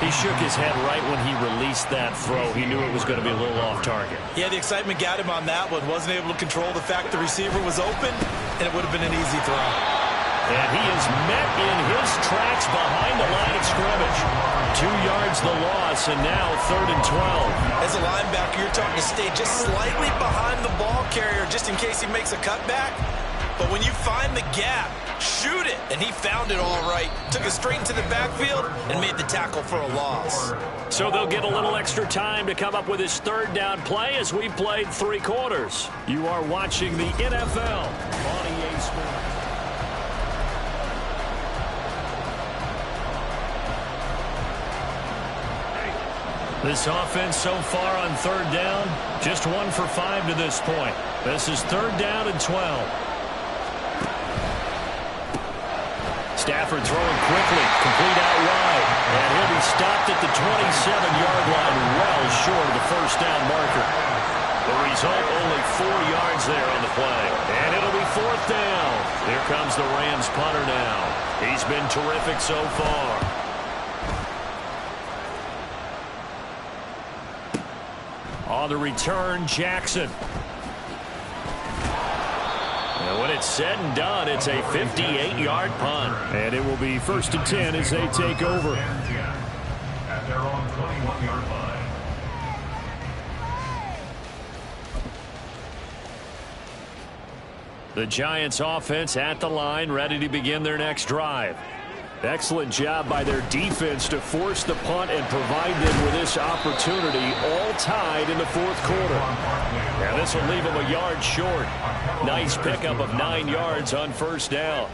He shook his head right when he released that throw. He knew it was going to be a little off target. Yeah, the excitement got him on that one. Wasn't able to control the fact the receiver was open, and it would have been an easy throw. And he is met in his tracks behind the line of scrimmage. 2 yards the loss, and now 3rd and 12. As a linebacker, you're taught to stay just slightly behind the ball carrier just in case he makes a cutback. But when you find the gap, shoot it. And he found it all right. Took it straight into the backfield and made the tackle for a loss. So they'll get a little extra time to come up with his 3rd down play as we played 3 quarters. You are watching the NFL on EA Sports. This offense so far on third down, just 1 for 5 to this point. This is third down and 12. Stafford throwing quickly, complete out wide. And he'll be stopped at the 27-yard line, well short of the first down marker. The result, only 4 yards there on the play. And it'll be fourth down. Here comes the Rams punter now. He's been terrific so far. On the return, Jackson. And when it's said and done, it's a 58-yard punt. And it will be 1st and 10 as they take over. At their own 21-yard line. The Giants offense at the line, ready to begin their next drive. Excellent job by their defense to force the punt and provide them with this opportunity, all tied in the fourth quarter. Now this will leave them a yard short. Nice pickup of 9 yards on first down.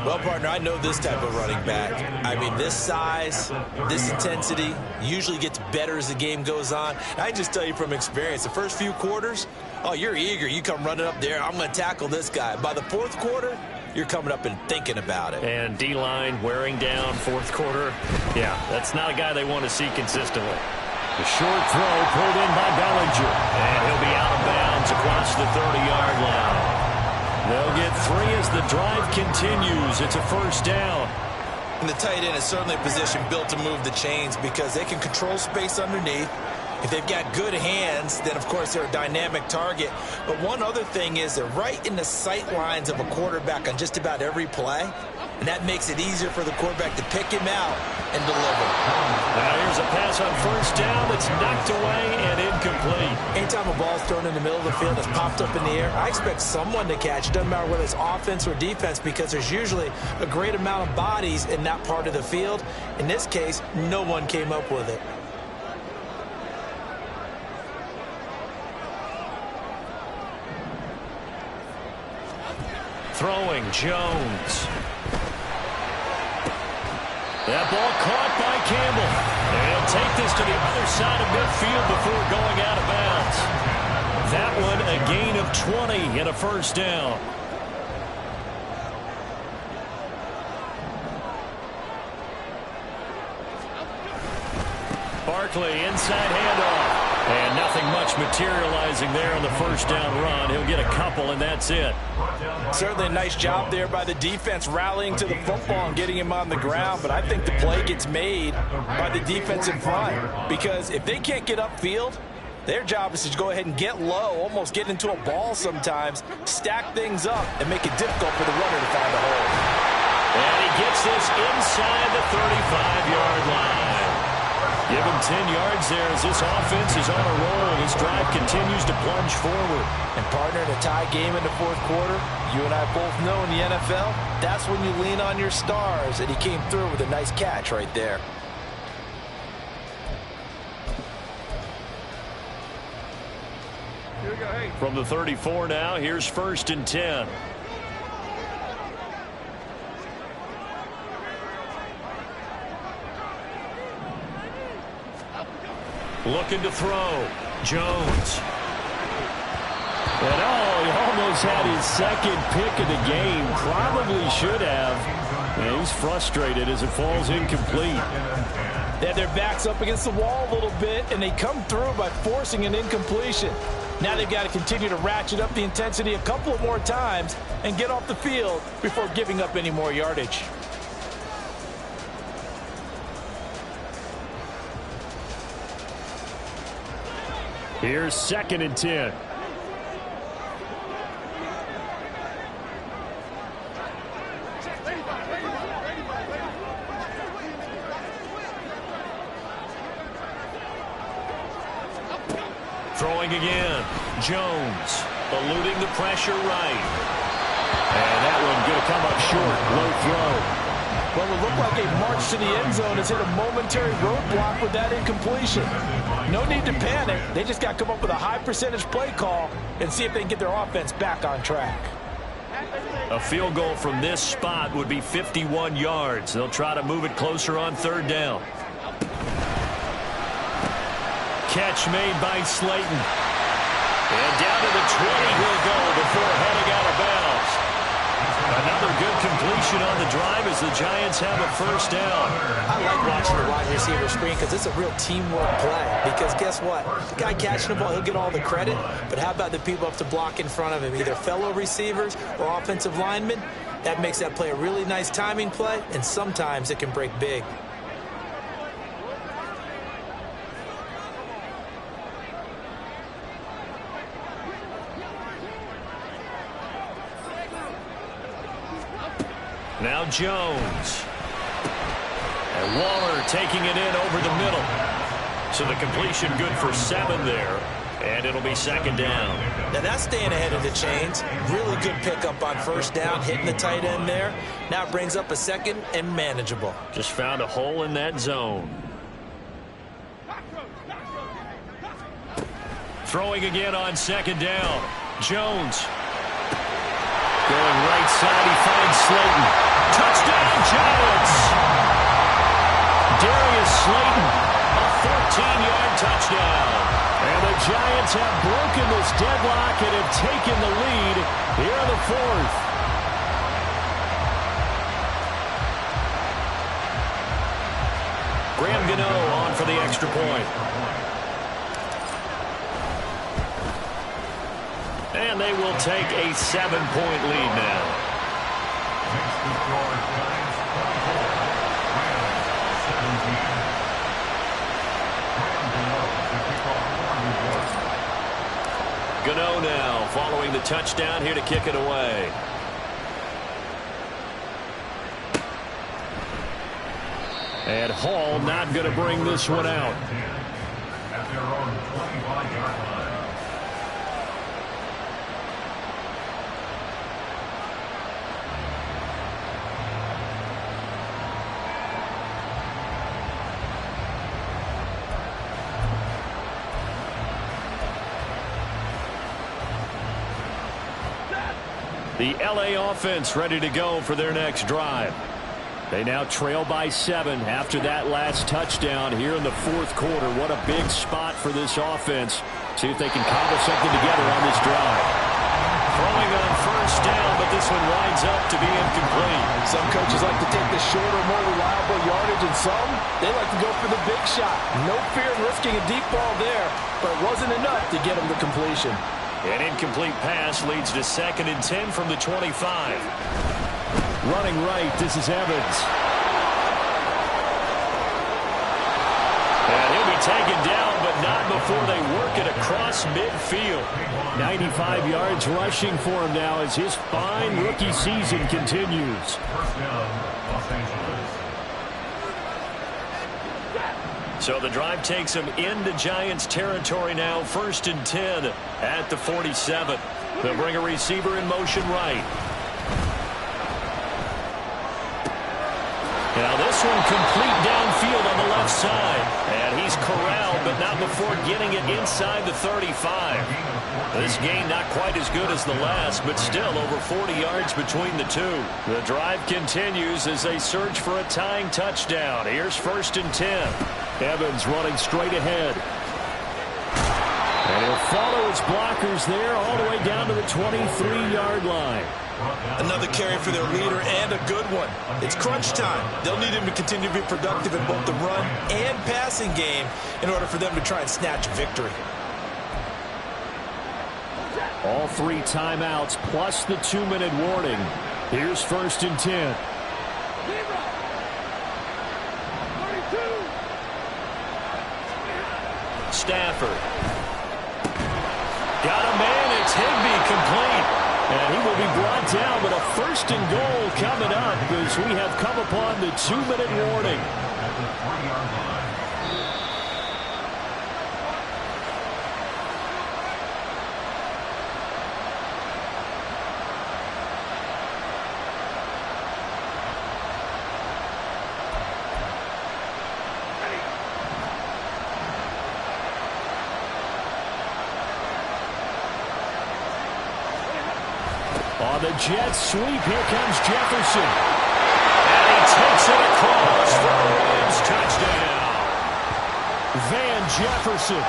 Well, partner, I know this type of running back. I mean, this size, this intensity usually gets better as the game goes on. I just tell you from experience, the first few quarters, oh, you're eager. You come running up there, I'm going to tackle this guy. By the fourth quarter, you're coming up and thinking about it. And D-line wearing down fourth quarter. Yeah, that's not a guy they want to see consistently. The short throw pulled in by Bellinger. And he'll be out of bounds across the 30-yard line. They'll get 3 as the drive continues. It's a first down. And the tight end is certainly a position built to move the chains because they can control space underneath. If they've got good hands, then, of course, they're a dynamic target. But one other thing is they're right in the sight lines of a quarterback on just about every play. And that makes it easier for the quarterback to pick him out and deliver. Now here's a pass on first down that's knocked away and incomplete. Anytime a ball's thrown in the middle of the field that's popped up in the air, I expect someone to catch it. Doesn't matter whether it's offense or defense because there's usually a great amount of bodies in that part of the field. In this case, no one came up with it. Throwing, Jones. That ball caught by Campbell. And he'll take this to the other side of midfield before going out of bounds. That one a gain of 20 and a first down. Barkley inside handoff. And nothing much materializing there on the first down run. He'll get a couple, and that's it. Certainly a nice job there by the defense rallying to the football and getting him on the ground. But I think the play gets made by the defense in front. Because if they can't get upfield, their job is to go ahead and get low, almost get into a ball sometimes, stack things up, and make it difficult for the runner to find a hole. And he gets this inside the 35-yard line. Give him 10 yards there as this offense is on a roll. This drive continues to plunge forward. And partner, in a tie game in the fourth quarter, you and I both know in the NFL, that's when you lean on your stars. And he came through with a nice catch right there. From the 34 now, here's 1st and 10. Looking to throw. Jones. And he almost had his second pick of the game. Probably should have. And he's frustrated as it falls incomplete. They had their backs up against the wall a little bit, and they come through by forcing an incompletion. Now they've got to continue to ratchet up the intensity a couple of more times and get off the field before giving up any more yardage. Here's 2nd and 10. Throwing again. Jones eluding the pressure right. And that one going to come up short. Low throw. Well, it looked like a march to the end zone has hit a momentary roadblock with that incompletion. No need to panic. They just got to come up with a high percentage play call and see if they can get their offense back on track. A field goal from this spot would be 51 yards. They'll try to move it closer on 3rd down. catch made by Slayton. And down to the 20 he'll go before heading out of bounds. Another good completion on the drive as the Giants have a first down. I like watching the wide receiver screen because it's a real teamwork play. Because guess what? The guy catching the ball, he'll get all the credit. But how about the people up to block in front of him, either fellow receivers or offensive linemen? That makes that play a really nice timing play, and sometimes it can break big. Now Jones. And Waller taking it in over the middle. So the completion good for 7 there. And it'll be second down. Now that's staying ahead of the chains. Really good pickup on first down, hitting the tight end there. Now it brings up a second and manageable. Just found a hole in that zone. Throwing again on second down. Jones. Going right side, he finds Slayton. Touchdown, Giants! Darius Slayton, a 14-yard touchdown. And the Giants have broken this deadlock and have taken the lead here in the fourth. Graham Gano on for the extra point. And they will take a 7-point lead now. Makes the score Giants 24, 17. Gano now following the touchdown here to kick it away. And Hall not going to bring this one out. At their own 25-yard line. The LA offense ready to go for their next drive. They now trail by 7 after that last touchdown here in the fourth quarter. What a big spot for this offense. See if they can cobble something together on this drive. Throwing on first down, but this one winds up to be incomplete. Some coaches like to take the shorter, more reliable yardage, and some, they like to go for the big shot. No fear in risking a deep ball there, but it wasn't enough to get them to completion. An incomplete pass leads to 2nd and 10 from the 25. Running right, this is Evans. And he'll be taken down, but not before they work it across midfield. 95 yards rushing for him now as his fine rookie season continues. First down, Los Angeles. So the drive takes them into Giants territory now. 1st and 10 at the 47. They'll bring a receiver in motion right. Now this one complete downfield on the left side. And he's corralled, but not before getting it inside the 35. This gain not quite as good as the last, but still over 40 yards between the two. The drive continues as they search for a tying touchdown. Here's 1st and 10. Evans running straight ahead. And he'll follow his blockers there all the way down to the 23-yard line. Another carry for their leader and a good one. It's crunch time. They'll need him to continue to be productive in both the run and passing game in order for them to try and snatch victory. All 3 timeouts plus the 2-minute warning. Here's 1st and 10. Stafford. Got a man. It's Higbee complete. And he will be brought down, but a 1st and goal coming up as we have come upon the 2-minute warning. At the 3-yard line. On the jet sweep, here comes Jefferson. And he takes it across for a Rams touchdown. Van Jefferson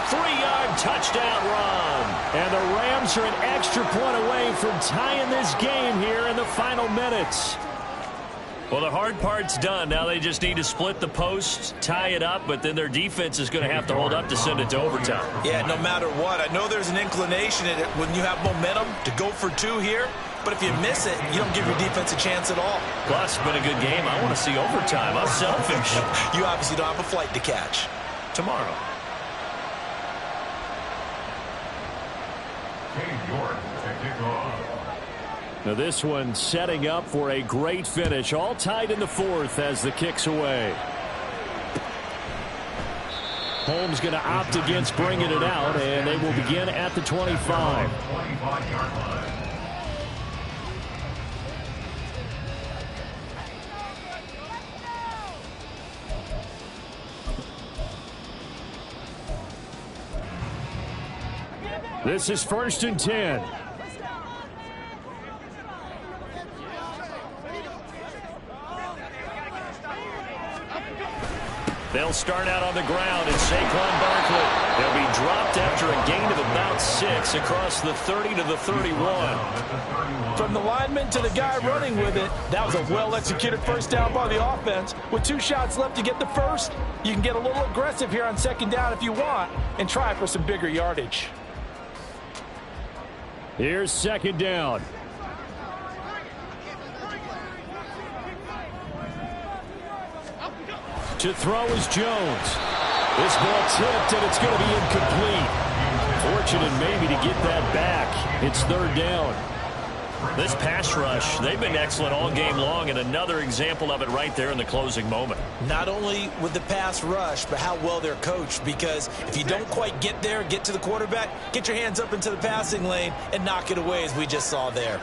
3-yard touchdown run. And the Rams are an extra point away from tying this game here in the final minutes. Well, the hard part's done. Now they just need to split the posts, tie it up, but then their defense is going to have to hold up to send it to overtime. Yeah, no matter what. I know there's an inclination in it when you have momentum to go for two here, but if you miss it, you don't give your defense a chance at all. Plus, it's been a good game. I want to see overtime. I'm selfish. You obviously don't have a flight to catch. Tomorrow. Now this one setting up for a great finish. All tied in the fourth as the kick's away. Holmes going to opt against bringing it out, and they will begin at the 25. This is 1st and 10. They'll start out on the ground, and Saquon Barkley. They'll be dropped after a gain of about 6 across the 30 to the 31. From the lineman to the guy running with it, that was a well-executed first down by the offense. With 2 shots left to get the first, you can get a little aggressive here on 2nd down if you want and try for some bigger yardage. Here's 2nd down. To throw is Jones. This ball tipped, and it's going to be incomplete. Fortunate maybe to get that back. It's 3rd down. This pass rush, they've been excellent all game long, and another example of it right there in the closing moment. Not only with the pass rush, but how well they're coached, because if you don't quite get there, get to the quarterback, get your hands up into the passing lane and knock it away as we just saw there.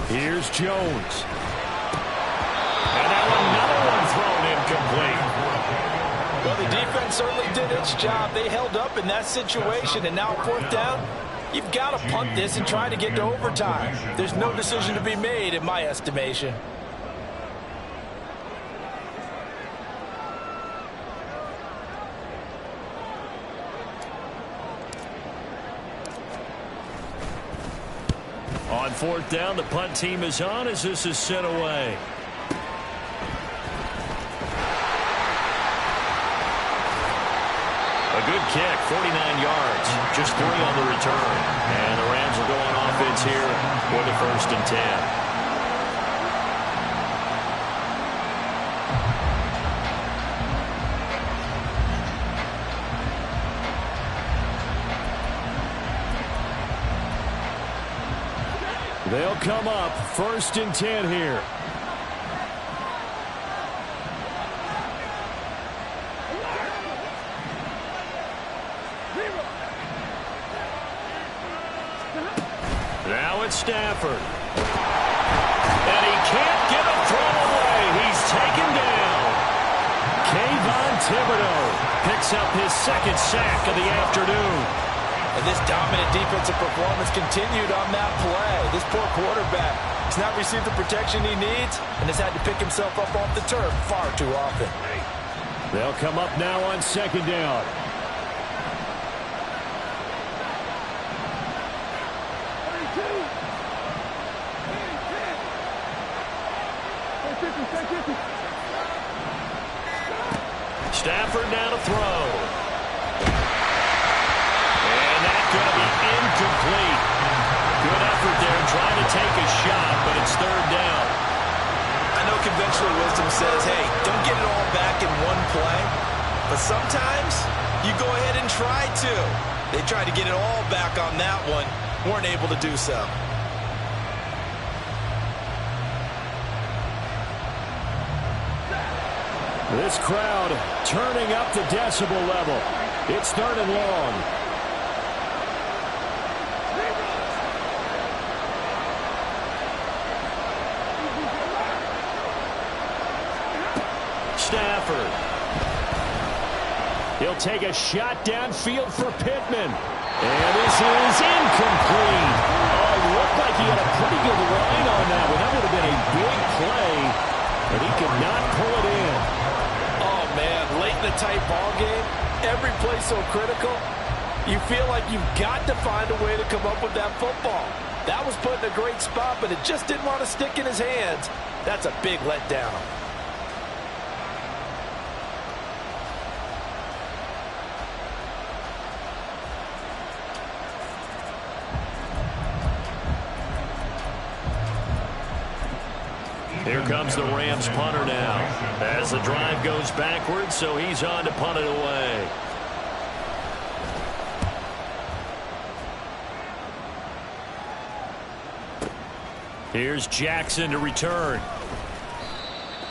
Here's Jones. And now another one thrown incomplete. Well, the defense certainly did its job. They held up in that situation, and now 4th down, you've got to punt this and try to get to overtime. There's no decision to be made in my estimation. On 4th down, the punt team is on as this is sent away. A good kick, 49 yards, just 3 on the return. And the Rams will go on offense here for the 1st and 10. They'll come up 1st and 10 here. Now it's Stafford. And he can't get a throw away. He's taken down. Kayvon Thibodeau Picks up his 2nd sack of the afternoon. And this dominant defensive performance continued on that play. This poor quarterback has not received the protection he needs and has had to pick himself up off the turf far too often. They'll come up now on 2nd down. Stafford now to throw. And that's going to be incomplete. Good effort there trying to take a shot, but it's 3rd down. I know conventional wisdom says, hey, don't get it all back in one play. But sometimes you go ahead and try to. They tried to get it all back on that one. Weren't able to do so. This crowd turning up the decibel level. It's 3rd and long. Stafford. He'll take a shot downfield for Pittman. And this is incomplete. Oh, it looked like he had a pretty good line on that one. That would have been a big play, but he could not pull it in. Oh, every play so critical, you feel like you've got to find a way to come up with that football. That was put in a great spot, but it just didn't want to stick in his hands. That's a big letdown. Here comes the Rams punter now. As the drive goes backwards, so he's on to punt it away. Here's Jackson to return.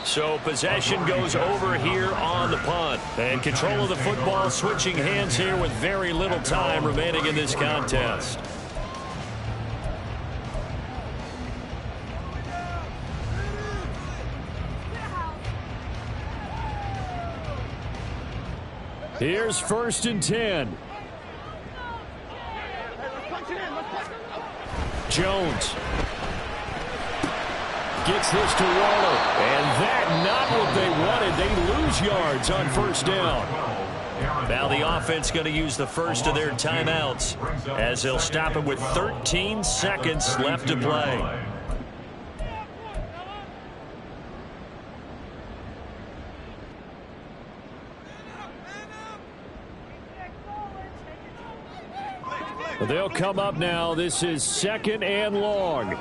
So possession goes over here on the punt. And control of the football switching hands here with very little time remaining in this contest. Here's 1st and 10. Jones gets this to Waller. And that not what they wanted. They lose yards on 1st down. Now the offense going to use the first of their timeouts as they'll stop it with 13 seconds left to play. They'll come up now. This is 2nd and long.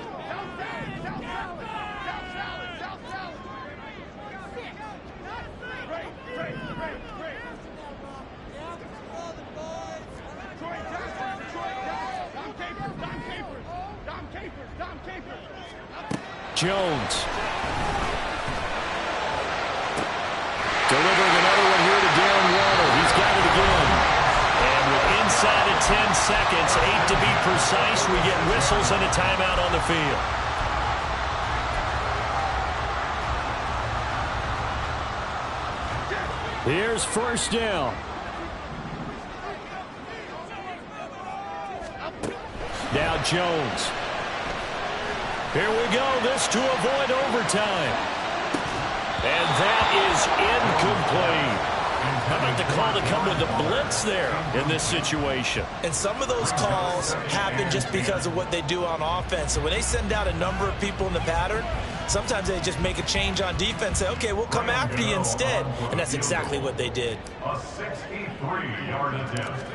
Jones. Delivering another one here to Darren Waller. He's got it again. And with inside of 10 seconds, 8 to be precise, we get whistles and a timeout on the field. Here's 1st down. Now Jones. Here we go. This to avoid overtime. And that is incomplete. How about the call to come with the blitz there in this situation? And some of those calls happen just because of what they do on offense. So when they send out a number of people in the pattern, sometimes they just make a change on defense, say, okay, we'll come after you instead. And that's exactly what they did. A 63-yard attempt.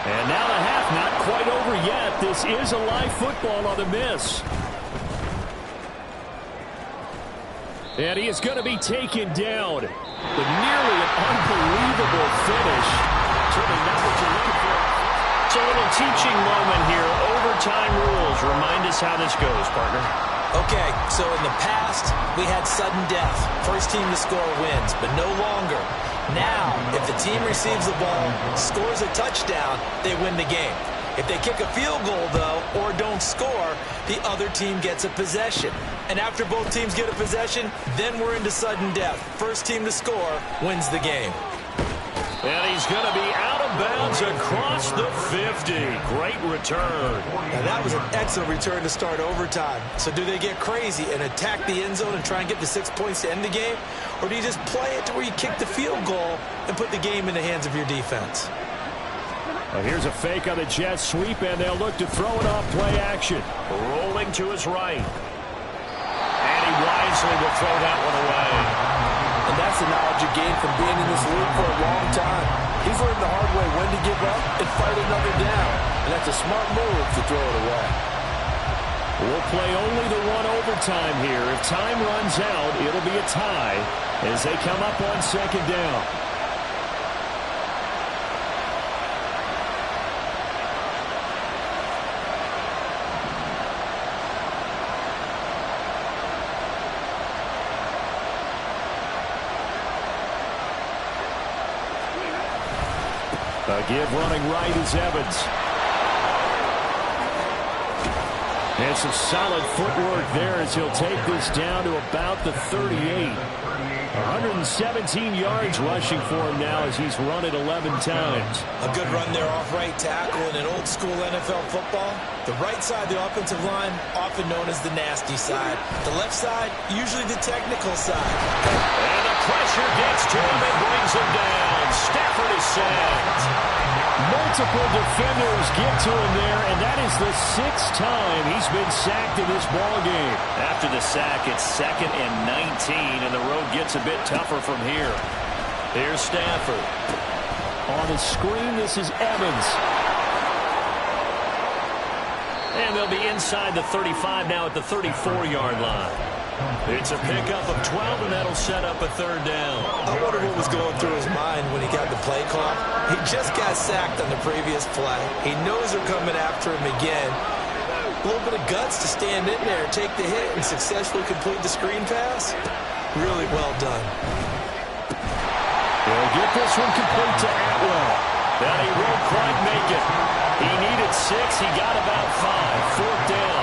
And now the half not quite over yet. This is a live football on the miss. And he is going to be taken down. But nearly an unbelievable finish. Certainly not what you're looking for. It's a little teaching moment here. Overtime rules. Remind us how this goes, partner. Okay, so in the past, we had sudden death. First team to score wins, but no longer. Now, if the team receives the ball, scores a touchdown, they win the game. If they kick a field goal, though, or don't score, the other team gets a possession. And after both teams get a possession, then we're into sudden death. First team to score wins the game. And he's going to be out of bounds across the 50. Great return. Now that was an excellent return to start overtime. So do they get crazy and attack the end zone and try and get the 6 points to end the game? Or do you just play it to where you kick the field goal and put the game in the hands of your defense? Well, here's a fake on the jet sweep, and they'll look to throw it off play action. Rolling to his right. And he wisely will throw that one away. And that's the knowledge you gain from being in this league for a long time. He's learned the hard way when to give up and fight another down. And that's a smart move to throw it away. We'll play only the one overtime here. If time runs out, it'll be a tie as they come up on 2nd down. A give running right is Evans. And some solid footwork there as he'll take this down to about the 38. 117 yards rushing for him now as he's run it 11 times. A good run there off right tackle in an old-school NFL football. The right side of the offensive line, often known as the nasty side. The left side, usually the technical side. And the pressure gets to him and brings him down. Stafford is sacked. Multiple defenders get to him there, and that is the 6th time he's been sacked in this ballgame. After the sack, it's 2nd and 19, and the road gets a bit tougher from here. Here's Stafford. On the screen, this is Evans. And they'll be inside the 35 now at the 34-yard line. It's a pickup of 12, and that'll set up a 3rd down. I wonder what was going through his mind when he got the play call. He just got sacked on the previous play. He knows they're coming after him again. A little bit of guts to stand in there, take the hit, and successfully complete the screen pass. Really well done. They'll get this one complete to Atwell. That he won't quite make it. He needed 6. He got about 5. 4th down.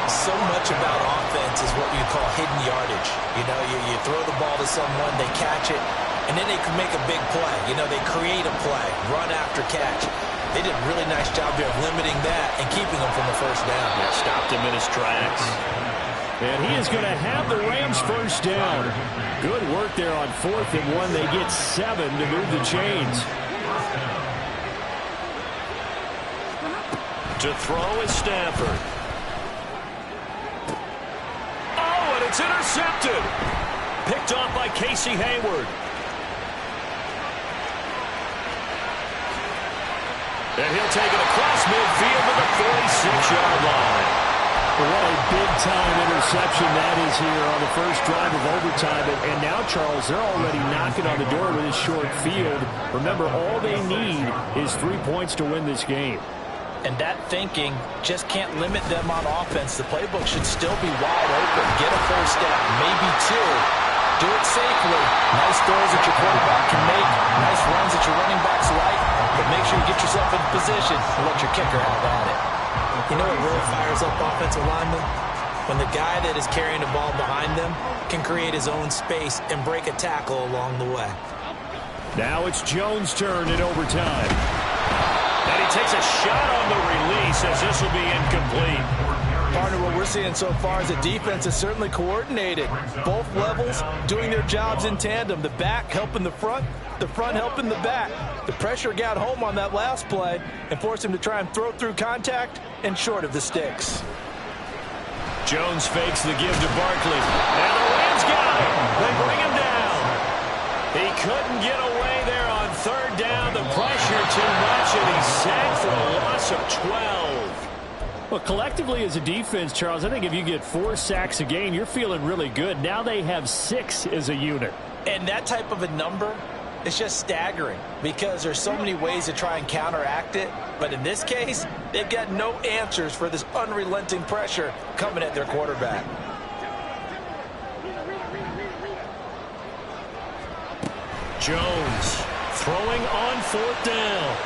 So much about offense is what you call hidden yardage. You know, you throw the ball to someone, they catch it, and then they can make a big play. You know, they create a play, run after catch. They did a really nice job there of limiting that and keeping them from the 1st down. Yeah, stopped him in his tracks. And he is going to have the Rams 1st down. Good work there on 4th and 1. They get 7 to move the chains. To throw is Stafford. It's intercepted. Picked off by Casey Hayward. And he'll take it across midfield to the 46-yard line. What a big-time interception that is here on the first drive of overtime. And now, Charles, they're already knocking on the door with this short field. Remember, all they need is 3 points to win this game. And that thinking just can't limit them on offense. The playbook should still be wide open. Get a 1st down, maybe 2. Do it safely. Nice throws that your quarterback can make. Nice runs that your running backs like. But make sure you get yourself in position and let your kicker have at it. You know what really fires up offensive linemen? When the guy that is carrying the ball behind them can create his own space and break a tackle along the way. Now it's Jones' turn in overtime. And he takes a shot on the release as this will be incomplete. Partner, what we're seeing so far is the defense is certainly coordinated. Both levels doing their jobs in tandem. The back helping the front helping the back. The pressure got home on that last play and forced him to try and throw through contact and short of the sticks. Jones fakes the give to Barkley. And the Rams got him. They bring him down. He couldn't get away there on 3rd down. The pressure too much, and he's sacked for a loss of 12. Well, collectively as a defense, Charles, I think if you get 4 sacks a game, you're feeling really good. Now they have 6 as a unit. And that type of a number is just staggering because there's so many ways to try and counteract it. But in this case, they've got no answers for this unrelenting pressure coming at their quarterback. Jones throwing on 4th down.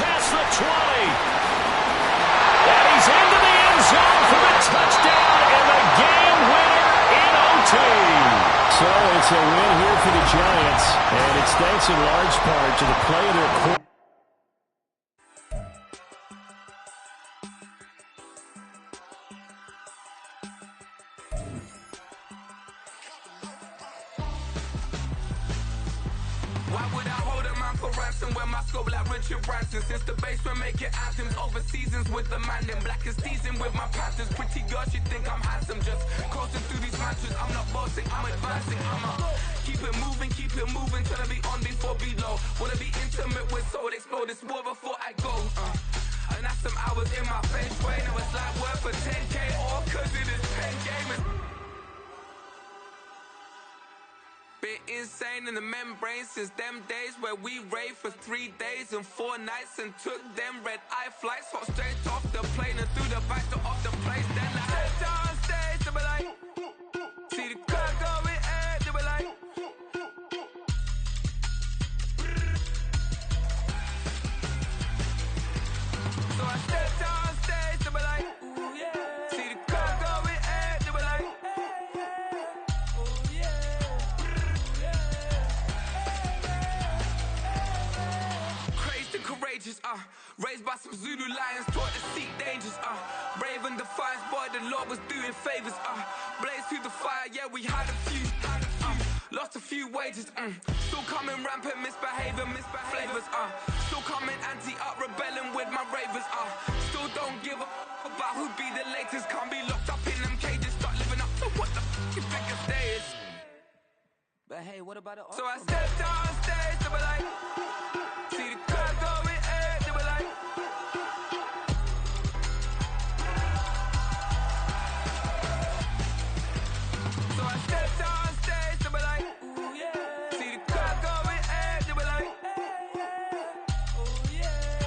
Past the 20. And he's into the end zone for the touchdown and the game winner in OT. So it's a win here for the Giants, and it's thanks in large part to the play of their quarterback. Since the basement making items over seasons with the man in black is teasing with my patterns. Pretty girl, she think I'm handsome. Just coasting through these matches. I'm not bossing, I'm advancing. Keep it moving, trying to be on before below. Wanna be intimate with soul, explode this war before I go. And that's some hours in my face way. Now it's like work for 10K all cause it is pen gaming. Been insane in the membrane since them days where we raved for 3 days and 4 nights and took them red eye flights. Hot straight off the plane and through the back door of the place. Then I stepped on stage, they be like, see the crowd going air, they be like, so I stepped on stage, they be like, ages, raised by some Zulu lions, taught to seek dangers, brave and defiance, boy, the Lord was doing favors, blaze through the fire, yeah, we had a few, lost a few wages, still coming rampant, misbehaving, flavors, still coming anti-up, rebelling with my ravers, still don't give a about who'd be the latest, can't be locked up in them cages, start living up to what the you think a day is. But hey, what about it? So I stepped on stage, they were like, see the crowd going air, they were like, so I stepped on stage, they were like, ooh yeah, see the crowd going air, they were like, ooh yeah,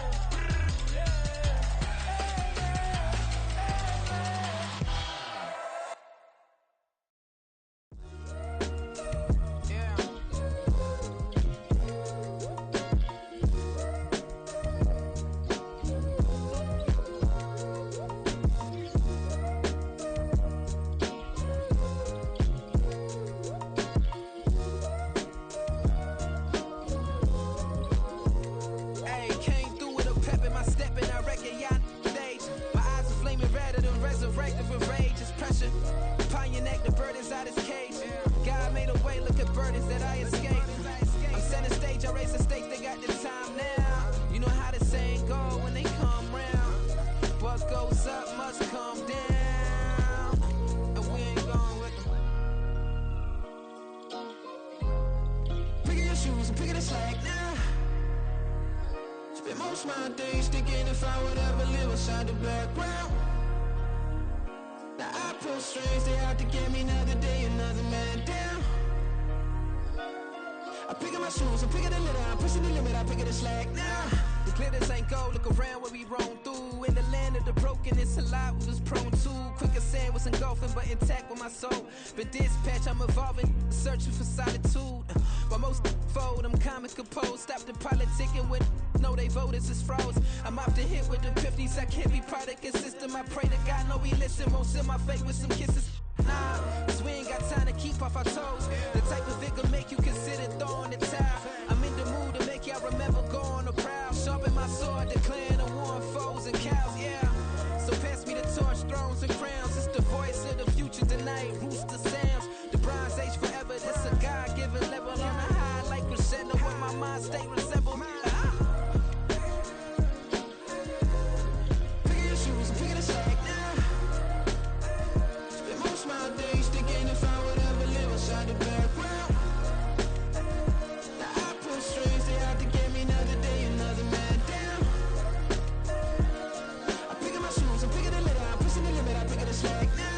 my days thinking if I would ever live inside the background. Now I pull strings, they out to get me another day, another man down. I pick up my shoes, I'm picking the litter, I'm pushing the limit, I pick up the slack now. The glitters ain't gold, look around where we roam through. In the land of the broken, it's a lot we was prone to. Quicker sand was engulfing, but intact with my soul. Been dispatched, I'm evolving, searching for solitude. While most fold, I'm comic composed. Stop the politicking with no, they voters is froze. I'm off the hit with the 50s, I can't be product and system. I pray to God, no, he listen, won't send my fate with some kisses. Nah, cause we ain't got time to keep off our toes. The type of vigor make you consider throwing the towel. I'm in the mood to make y'all remember going to proud. Sharpen my sword, declaring the war on foes and cows, yeah. So pass me the torch, thrones and crowns. It's the voice of the future tonight, rooster sounds. The Bronze Age forever, this a God-given level. On a high like crescendo, where my mind state resemble. Picking your shoes and picking the slack now. Spend most of my days thinking if I would ever live inside the background. Now I pull strings, they out to get me another day, another man down. I'm picking my shoes, I'm picking the litter, I'm pushing the limit, I'm picking the slack now.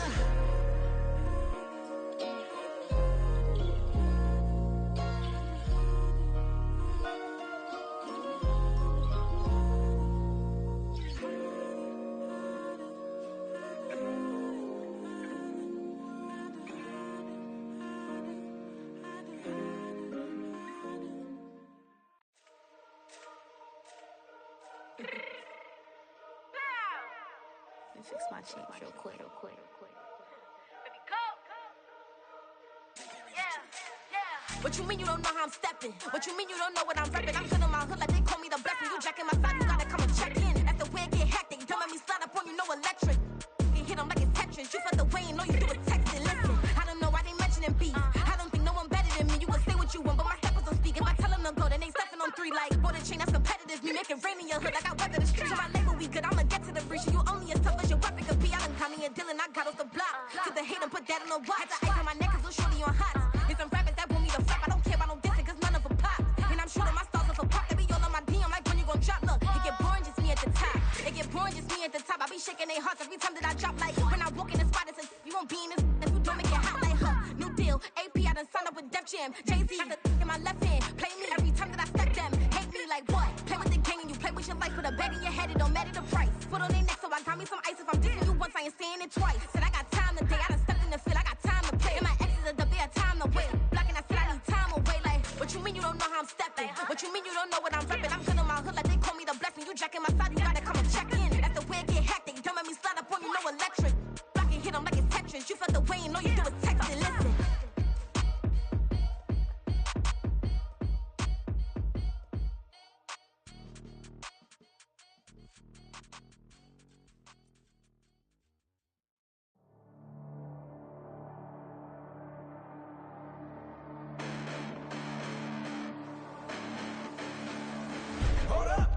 Fix my cheek real quick. Baby, go. Yeah. What you mean you don't know how I'm stepping? What you mean you don't know what I'm repping? I'm feeling my hood like they call me the blessing. You jacking my side, you gotta come and check in. That's the way it get hectic. Don't make me slide up on you, no electric. You hit them like it's Tetris. You felt the way and all you do is text it. Listen, I don't know why they mentioning beef. I don't think no one better than me. You will say what you want, but my steppers don't speak. If I tell them to go, then they stepping on 3 like border chain. That's competitive. Me making rain in your hood like I weather the street. So my label we good. I'ma get to the breach. You only as tough as your weapon could be. I done caught me a Dylan. I got off the block. To the hate and put that on the watch. Had the ice on my neck 'cause little shorty on hot. There's some rappers that want me to flap. I don't care about no dissing 'cause none of them pop. And I'm shooting my stars off a pop. They be all on my DM like when you gon' drop. Look, it get boring just me at the top. It get boring just me at the top. I be shaking their hearts every time that I drop. Like when I walk in the spot, it says you won't be in this if you don't make it hot like her. New deal, AP. I done signed up with Def Jam. Jay-Z got the in my left hand. Play me every time that I step them. Hate me like what? Play with the gang and you play with your life. Put a bag in your head, it don't matter the price. Put on their neck, so I got me some ice. If I'm dissing you once, I ain't saying it twice. Said I got time today. I done stepped in the field. I got time to play. And my exes are the bare time to wait. Blocking, I said I need time away. Like, what you mean you don't know how I'm stepping? What you mean you don't know what I'm repping? I'm feeling my hood like they call me the blessing. You jacking my side, you gotta come and check in. That's the way it get hectic. Don't make me slide up on you, no electric. Blocking, hit them like it's Tetris. You felt the way and all you do is text it. Listen.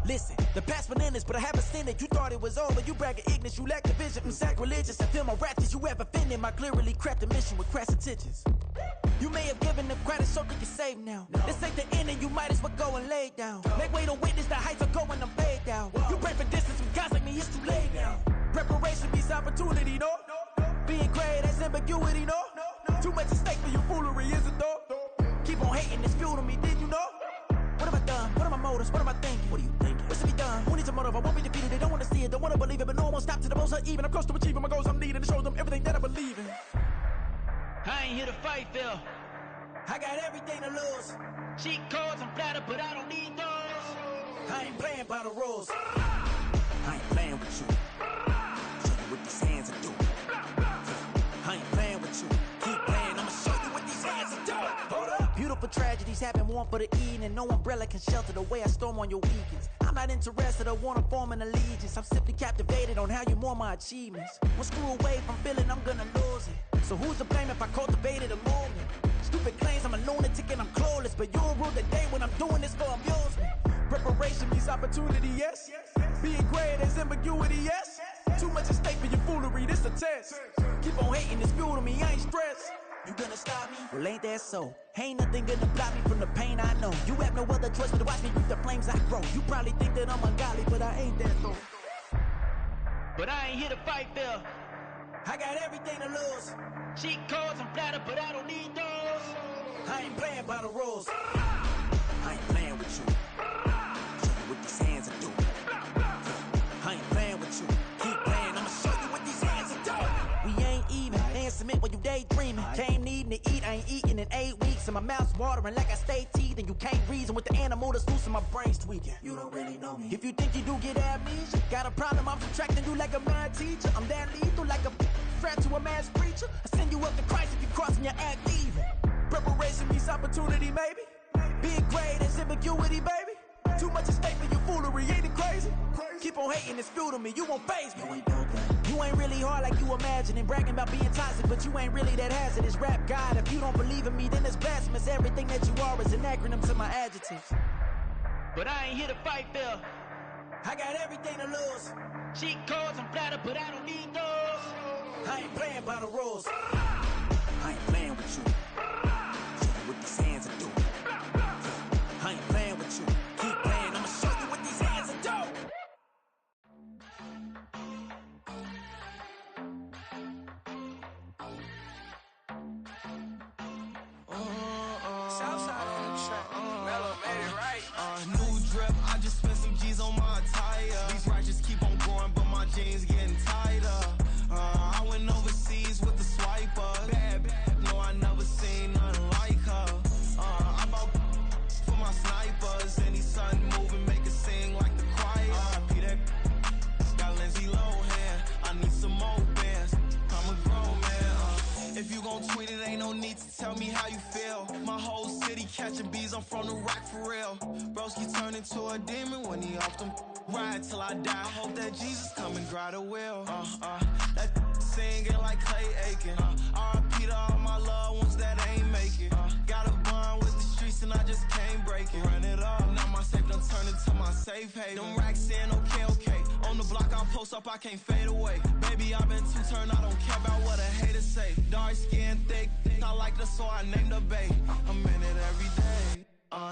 Listen, the past been endless, but I haven't seen it. You thought it was over, you bragging ignorance, you lack the vision. I'm sacrilegious, I feel my ratchets, you have offended my clearly crafted mission with crass intentions. You may have given them credit so they can save now. This ain't the end and you might as well go and lay down. Make way to witness the heights are going, I'm paid down. You pray for distance with guys like me, it's too late now. Preparation means opportunity, no? Being great, that's ambiguity, no? Too much at stake for your foolery, is it though? Keep on hating, it's fuel to me, did you know? What have I done? What are my motives? What am I thinking? What are you thinking? What's to be done? Who needs a motive? I won't be defeated. They don't want to see it, don't want to believe it, but no one won't stop to the most uneven. I'm close to achieving my goals. I'm needing to show them everything that I believe in. I ain't here to fight, Phil. I got everything to lose. Cheat codes, I'm flattered, but I don't need those. I ain't playing by the rules. I ain't playing with you. Show you what these hands are doing. I ain't playing with you. Keep playing, I'ma show you what these hands are doing. Hold up. Beautiful tragedies happen, one for the evening. No umbrella can shelter the way I storm on your weekends. I'm not interested, I wanna form an allegiance. I'm simply captivated on how you mourn my achievements. One screw away from feeling I'm gonna lose it. So who's to blame if I cultivated a movement? Stupid claims I'm a lunatic and I'm clueless, but you'll rule the day when I'm doing this for amusement. Preparation means opportunity, yes. Being great is ambiguity, yes. Too much at stake for your foolery, this a test. Keep on hating, it's fuel to me, I ain't stressed. You gonna stop me? Well, ain't that so? Ain't nothing gonna block me from the pain I know. You have no other choice but to watch me reap the flames I grow. You probably think that I'm ungodly, but I ain't that though. But I ain't here to fight, Phil. I got everything to lose. Cheat codes, I'm flattered, but I don't need those. I ain't playing by the rules. I ain't playing with you. Show you what these hands are doing. I ain't playing with you. Keep playing, I'ma show you what these hands are doing. We ain't even. Ain't submit while you daydreaming. Came needing to eat, I ain't eating in 8 weeks. And my mouth's watering like I stay teeth. And you can't reason with the animal that's loose and my brain's tweaking. You don't really know me. If you think you do get amnesia, got a problem, I'm subtracting you like a mad teacher. I'm that lethal like a threat to a mass preacher. I send you up to Christ if you crossing your act evil. Preparation means opportunity, maybe. Being great is ambiguity, baby. Too much at stake for your foolery, ain't it crazy? Keep on hating, it's fuel to me, you won't faze me. You ain't really hard like you imagining. Bragging about being toxic, but you ain't really that hazardous. Rap God, if you don't believe in me, then it's blasphemous. Everything that you are is an acronym to my adjectives. But I ain't here to fight, Phil. I got everything to lose. Cheat codes, I'm flattered, but I don't need those. I ain't playing by the rules. I ain't playing with you. Show you what these hands are doing. I ain't playing with you. Keep playing, I'ma show you what these hands are doing. Southside on the track. Mellow made it right. New drip, I just spent some G's on my attire. These righteous keep on going, but my jeans getting tighter. I went overseas with the swiper. Bad, no, I never seen nothing like her. I bought for my snipers. Any sun moving, make it sing like the choir. Peter got Lindsay Lohan. I need some more bands. I'm a grown man. If you gon' tweet it, ain't no need to tell me how you feel. My whole city catching bees, I'm from the rock for real. Broski turned into a demon when he off them. Ride till I die. I hope that Jesus come and grab the wheel. That singing like Clay Aiken. R.I.P. to all my loved ones that ain't make it. Got a bond with the streets and I just can't break it. Run it up, now my safe done turned into my safe haven. Them racks in, okay. On the block I post up, I can't fade away. Baby, I've been too turned, I don't care about what a hater say. Dark skin, thick, I like the so I named the bae. I'm in it every day.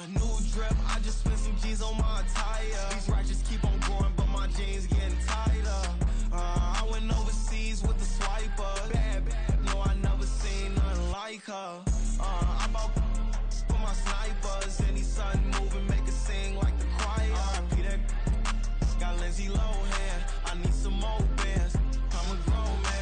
New drip, I just spent some G's on my attire. These righteous keep on going, but my jeans getting tighter. I went overseas with the swiper. Bad, no, I never seen nothing like her. I bought for my snipers. Any sun moving, make it sing like the choir. Peter got Lindsay Lohan. I need some more bands. I'm a grown man.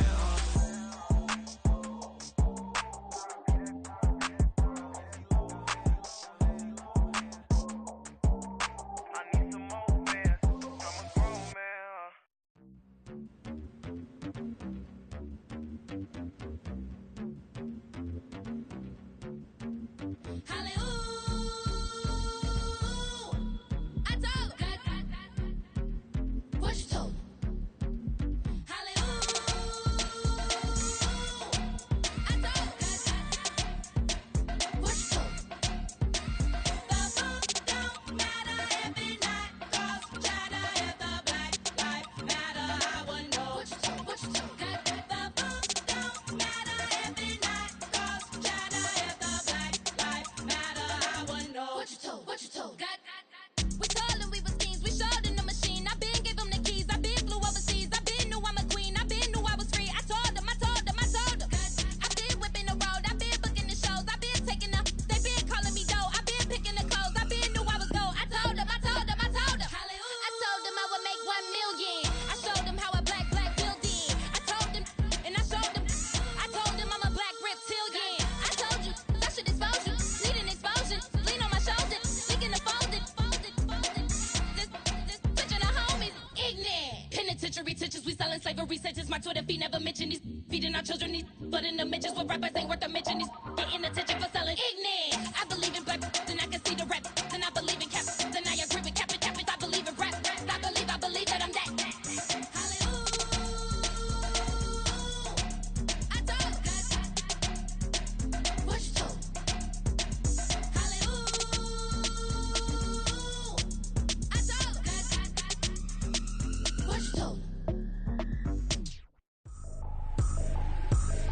never researches my Twitter feed, never mention these feeding our children these, but in the mentions with rappers ain't worth a mention. These getting attention for selling ignorant. I believe in black, then I can see the rap, then I believe in cap, then I agree with cap, I believe in rap, I believe that I'm that.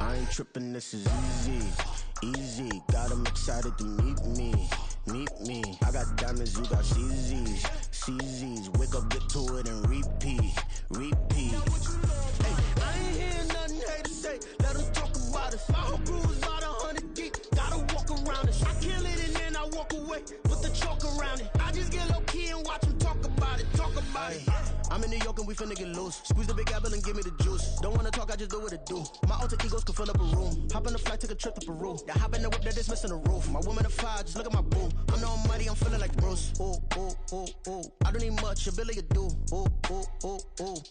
I ain't tripping, this is easy. Got them excited to meet me. I got diamonds, you got CZs. Wake up, get to it, and repeat. Hey, I ain't hearing nothing hate to say. Let them talk about us. My whole crew is about 100 deep. Gotta walk around us. I kill it and then I walk away with the chalk around it. I just get low key and watch them talk about it. I'm in New York and we finna get loose. Squeeze the big apple and give me the juice. Don't wanna talk, I just do what it do. My alter egos can fill up a room. Hop on the flight, take a trip to Peru. Yeah, hop in the whip that is missing the roof. My woman a fire, just look at my boo. I'm no money, I'm feeling like Bruce. Ooh. I don't need much, ability to do. Ooh.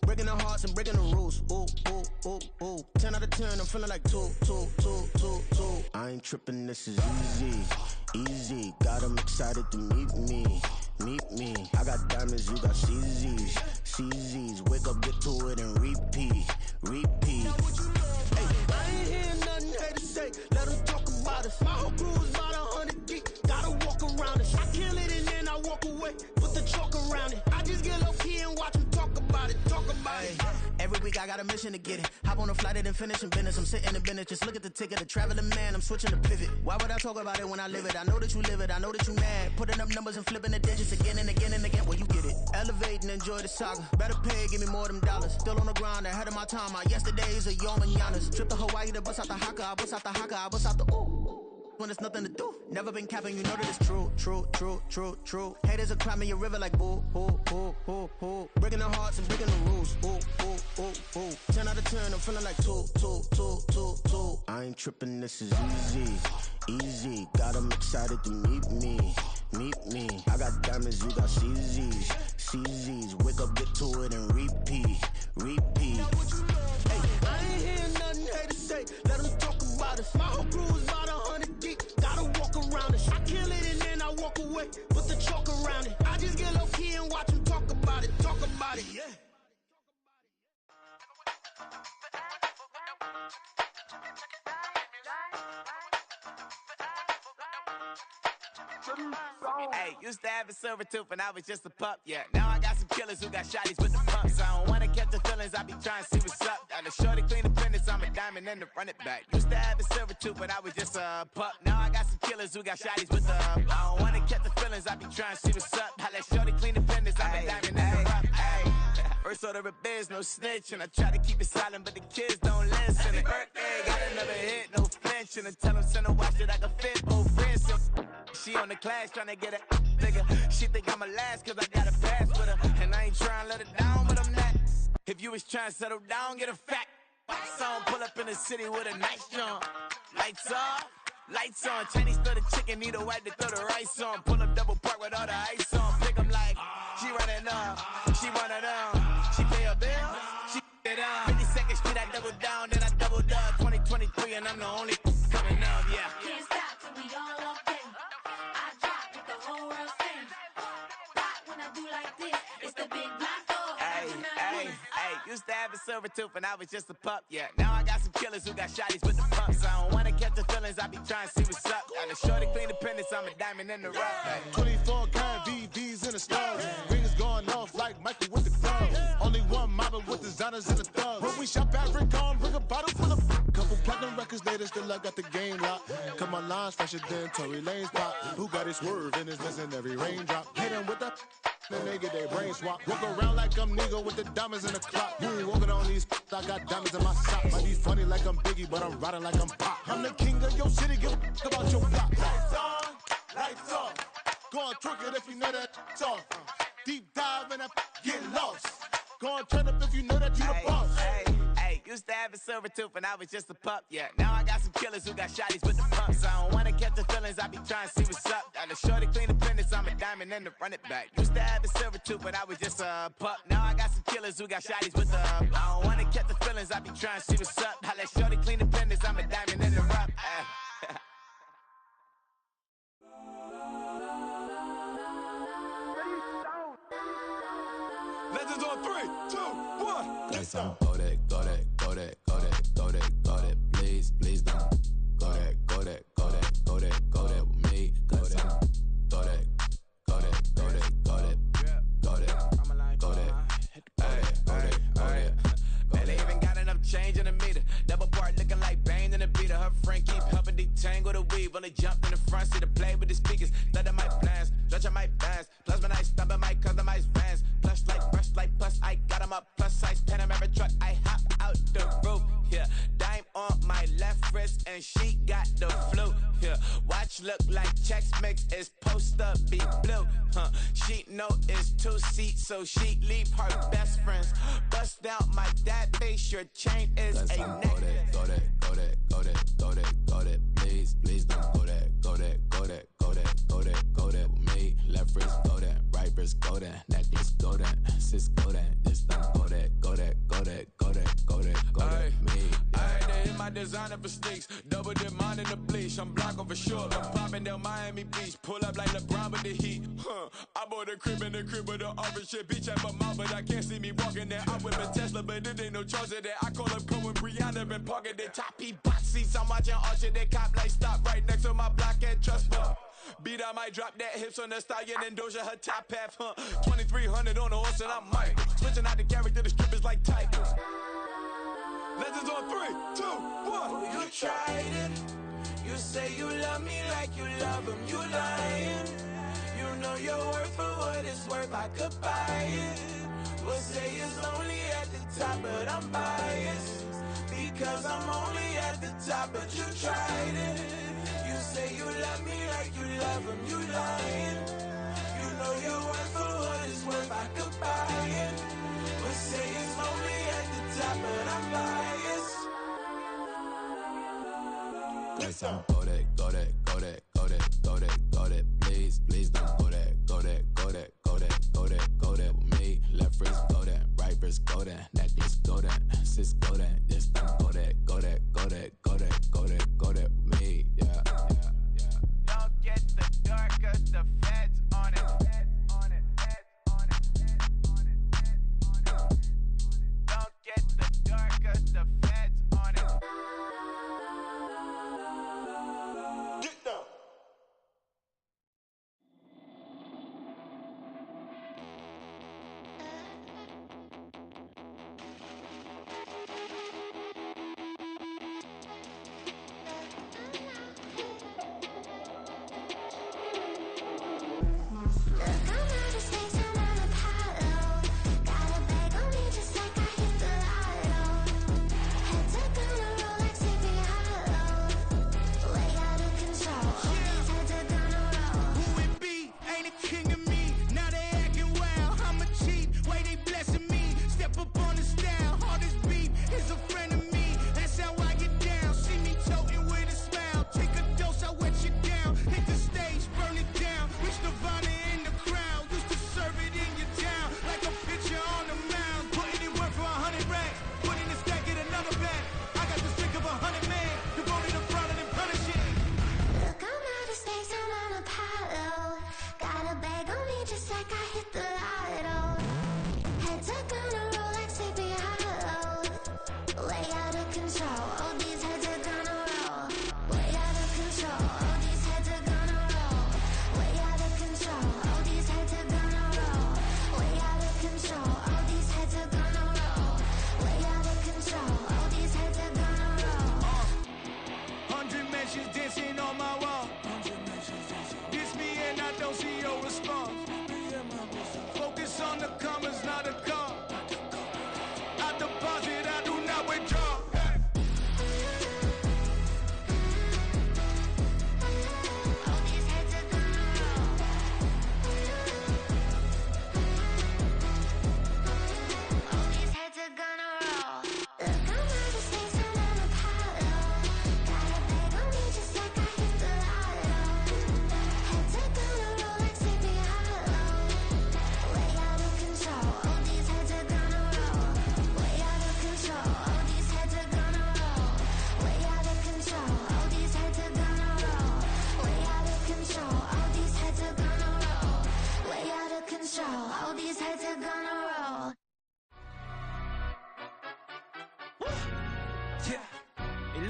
Breaking the hearts and breaking the rules. Ooh. 10 out of 10, I'm feeling like two. I ain't tripping, this is easy. Got them excited to meet me. I got diamonds, you got CZs. Wake up, get to it, and repeat. Hey, I ain't hearing nothing hate to say. Let them talk about us. My whole crew is about 100 deep. Gotta walk around us. I kill it and then I walk away with the chalk around it. I just get low key and watch them talk about it. Every week I got a mission to get it. Hop on a flight and then finish in business. I'm sitting in business, just look at the ticket. A traveling man, I'm switching to pivot. Why would I talk about it when I live it? I know that you live it, I know that you mad. Putting up numbers and flipping the digits again and again. Well, you get it. Elevate and enjoy the saga. Better pay, give me more them dollars. Still on the grind, ahead of my time. My yesterdays are your mananas. Trip to Hawaii to bust out the haka. I bust out the ooh. When there's nothing to do. Never been capping, you know that it's true. Haters are climbing your river like boo. Breaking the hearts and breaking the rules. Ooh. 10 out of 10, I'm feeling like two. I ain't tripping, this is easy. Got them excited to meet me. I got diamonds, you got CZs. Wake up, get to it, and repeat. Hey, I ain't hearing nothing hate to say. Let them talk about us. My whole crew is about 100 deep. Gotta walk around us. I kill it and then I walk away with the chalk around it. I just get low key and watch them talk about it. Yeah. Hey, used to have a silver tooth and I was just a pup, yeah. Now I got some killers who got shotties with the pumps. I don't wanna catch the feelings, I be trying to see what's up. Got a shorty clean the fitness, I'm a diamond and to run it back. Used to have a silver tooth but I was just a pup. Now I got some killers who got shotties with the I don't wanna catch the feelings, I be trying to see what's up. I let shorty clean the fitness, I'm a diamond and to run it. First order of biz, no snitch, and I try to keep it silent, but the kids don't listen. And birthday, got another hit, no flinch, and I tell them send a watch that I can fit both wrists. She on the class tryna get a nigga. She think I'm a last cause I got a pass with her. And I ain't tryna let her down, but I'm not. If you was tryna settle down, get a fact. Song pull up in the city with a nice jump. Lights off, lights on. Chinese throw the chicken, need a wipe to throw the rice on. Pull up double park with all the ice on. Pick 'em like, she running up, she one of them. She pay her bills, she it up. 52nd Street, I double down, then I doubled up. 2023 and I'm the only coming up, yeah. Can't stop till we all up in. I drop with the whole world sing. Pop when I do like this, it's the big black dog. Hey, used to have a silver tooth and I was just a pup, yeah. Now I got some killers who got shotties with the pumps. I don't wanna catch the feelings, I be trying to see what's up. Got a shorty clean the pendants, I'm a diamond in the rough. Hey. 24 karat VVs in the stars. Rings going off like Michael with the clubs. Only one mobbing with designers in the thugs. When we shop at Rick on, bring a bottle full of couple platinum records later, still I got the game locked. Cut my lines fresher than Tory Lane's pop. Who got his swerve and is missing every raindrop. Hit him with the then they get their brain swap. Walk around like I'm nigga with the diamonds in the clock. You ain't walking on these, I got diamonds in my sock. Might be funny like I'm Biggie, but I'm riding like I'm Pop. I'm the king of your city, give a about your block. Lights on, lights off. Go on, twerk it if you know that it's off. Deep dive and get lost. Go on, turn up if you know that you the boss. Used to have a silver tooth and I was just a pup, yeah. Now I got some killers who got shotties with the pumps. I don't wanna catch the feelings, I be trying to see what's up. Got a shorty clean the fitness, I'm a diamond and to run it back. Used to have a silver tooth, but I was just a pup. Now I got some killers who got shotties with the I don't wanna catch the feelings, I be trying to see what's up. I let shorty clean the fitness, I'm a diamond in the rough. Legends on 3, 2, 1. Let's go that, go that, go that, go that, go that, go that. Please, please don't. Go that, go that, go that, go that, go that with me. Go that, go that, go that, go that, go that, go that, go that. Man, they even got enough change in the meter. Double part looking like Bane in the beater. Her friend keep helping detangle the weave. Only jumped in the front seat to play with the speakers. Thunder might blast, stretch my bands. Plus when I stumble my customized vans. Plush like brush like plus I got 'em up. Plus size Panamera truck. I hop out the roof. Yeah, dime on my left wrist and she got the flu. Yeah, watch look like Chex Mix is post up be blue. She know it's 2 seats, so she leave her best friends. Bust out my dad face, your chain is Let's a go neck. that, go that, go that, go that, go that, go that. Please, please don't go that, go that, go that, go that, go that, go that with me. Left wrist go that, right wrist go that, necklace go that, sis go that, just don't go that, go that, go that, go that, go that, go that with me. I had to hit my designer for sneaks. Double dip mine in the bleach. I'm blocking for sure. I'm popping down Miami Beach. Pull up like LeBron with the heat. I bought a crib in the crib with the orange shit. Beach at my mouth, but I can't see me walking there. I'm with a Tesla, but it ain't no charge of that. I call up Cohen, Brianna, been parking the top box seats. I'm watching Archer, they cop like stop right next to my block and trust me. Beat, I might drop that hips on the stallion and Doja her top half, 2300 on the horse and I'm Mike. Switching out the character, the strippers like Tigers. Legends on 3, 2, 1. You tried it. You say you love me like you love him. You lying. You know your worth for what it's worth. I could buy it. We'll say it's only at the top, but I'm biased because I'm only at the top. But you tried it. You say you love me like you love him. You lying. You know your worth for what it's worth. I could buy it. We'll say it's only at the top, but I'm biased. Let's go that, go that, go that, go that, go that, go that. Please, please don't go that, go that, go that, go that, go that, go that with me. Left wrist go that, right wrist go that, necklace go that, sis go that, just don't go that, go that, go that, go that, go that, go that with me. Yeah, yeah, yeah. Don't get the door cause the feds on it. Don't get the door cause the feds on it. Get down.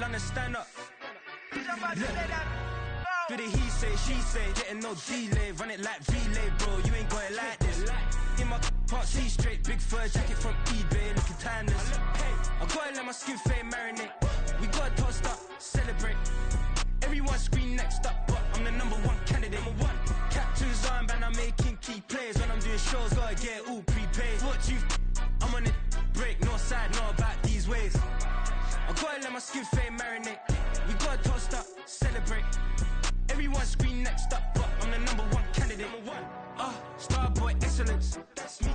London, stand up. Do the he say, she say, getting no delay, run it like relay, bro, you ain't got it like this. In my part C straight, big fur jacket from eBay, looking timeless. I gotta let my skin fade marinate. We gotta toast up, celebrate. Everyone scream next up, but I'm the #1 candidate. Captain's armband, I'm making key plays. When I'm doing shows, gotta get it all prepaid. What you I'm on it, break, no side, know about these ways. I gotta let my skin fade marinate. We gotta toast up, celebrate. Everyone scream next up, but I'm the #1 candidate. Starboy excellence.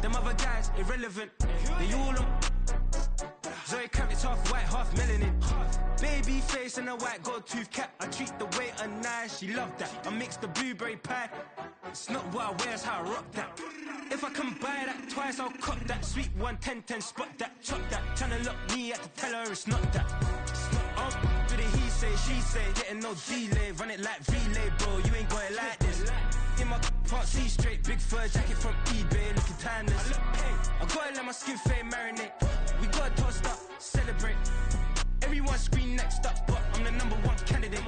Them other guys irrelevant. They all on. Zoe Kravitz half white, half melanin. Baby face and a white gold tooth cap. I treat the waiter nice, she love that. I mix the blueberry pie. It's not what I wear, it's how I rock that. If I can buy that twice, I'll cop that. Sweet 110, spot that, chop that. Tryna lock me at the teller, it's not that. Do the he say, she say, getting no delay, run it like relay, bro, you ain't got it like this. In my part C straight, big fur jacket from eBay, looking timeless. I gotta let my skin fade marinate. We gotta toast up, celebrate. Everyone scream next up, but I'm the #1 candidate.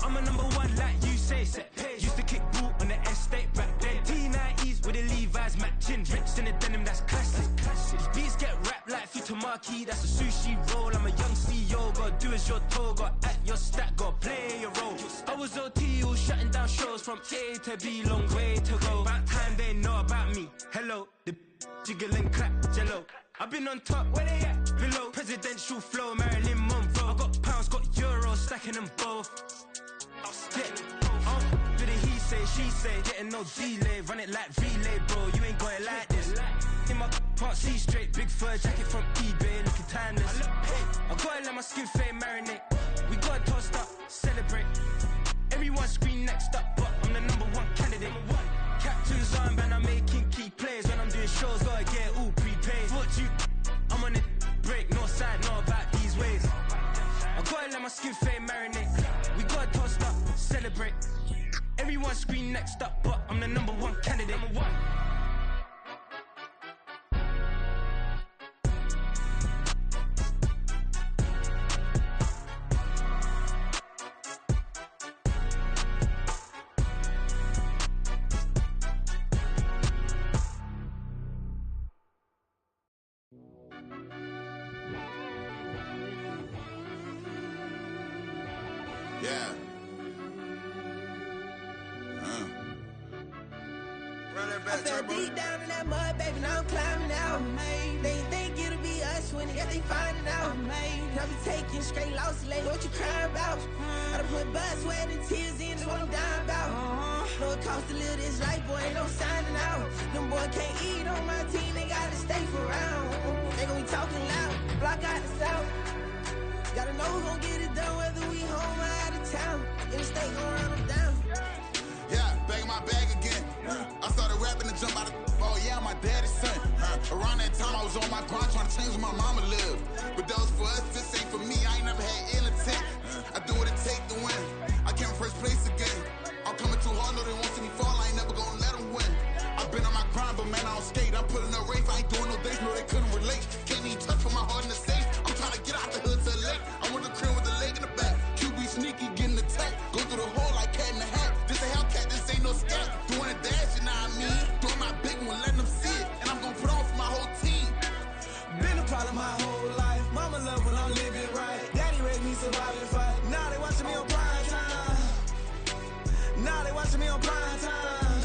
I'm a #1 like you say, set page. Used to kick boot on the estate back then. T90s with the Levi's matching. Rips in the denim, that's classic. These beats get wrapped like Futamaki, that's a sushi roll. I'm a young CEO, gotta do as you're told. Gotta act your stat, gotta play your role. I was OT, all shutting down shows from A to B, long way to go. About time they know about me. Hello, the jiggle and clap, jello. I've been on top, where they at? Below, presidential flow, Marilyn Monroe. I got pounds, got euros, stacking them both. Do the he say, she say, getting no delay, run it like relay, bro, you ain't got it like this. In my part C straight, big fur jacket from eBay, looking timeless. I gotta let my skin fade marinate. We gotta toast up, celebrate. Everyone scream next up, but I'm the #1 candidate. Captain's armband, I'm making key plays. When I'm doing shows, gotta get it all prepaid. What you I'm on it, break, no side, know about these ways. I gotta let my skin fade marinate. We gotta toast up, celebrate. Everyone scream next up, but I'm the #1 candidate. Yeah. Run that back, I fell deep down in that mud, baby, now I'm climbing out. They think it'll be us when they finding out. I be taking straight losses lately, what you crying about? I done put blood, sweat, and tears in, that's what I'm dying about. Know it costs to live this life, boy, ain't no signing out. Them boy can't eat on my team, they gotta stay for round. They gon' be talking loud, block out the south. Gotta know who gon' get it done, whether we home or out of town. In the state gon' run them down. Yeah, back in my bag again. I started rapping to jump out of oh yeah, my daddy's son. Around that time I was on my grind trying to change where my mama lived. But that was for us, this ain't for me. I ain't never had ill intent. I do what it take to win. I came in first place again. I'm coming too hard, know they won't see me fall. I ain't never gonna let them win. I've been on my grind, but man, I don't skate. I'm putting up race, I ain't doing no days, no they couldn't relate. Can't even touch with my heart in the safe. I'm trying to get out the hood to the lake. I want the crib with the leg in the back. QB sneaky, getting attacked. Go through the hole like cat in the hat. This a Hellcat, this ain't no scat. Doing a dash, you know what I mean? Doing my big one, letting them see it. And I'm gonna put on for my whole team. Been a problem my whole life. Mama love when I'm living right. Daddy raised me surviving fight. Now they watching me on prime time. Now they watching me on prime time.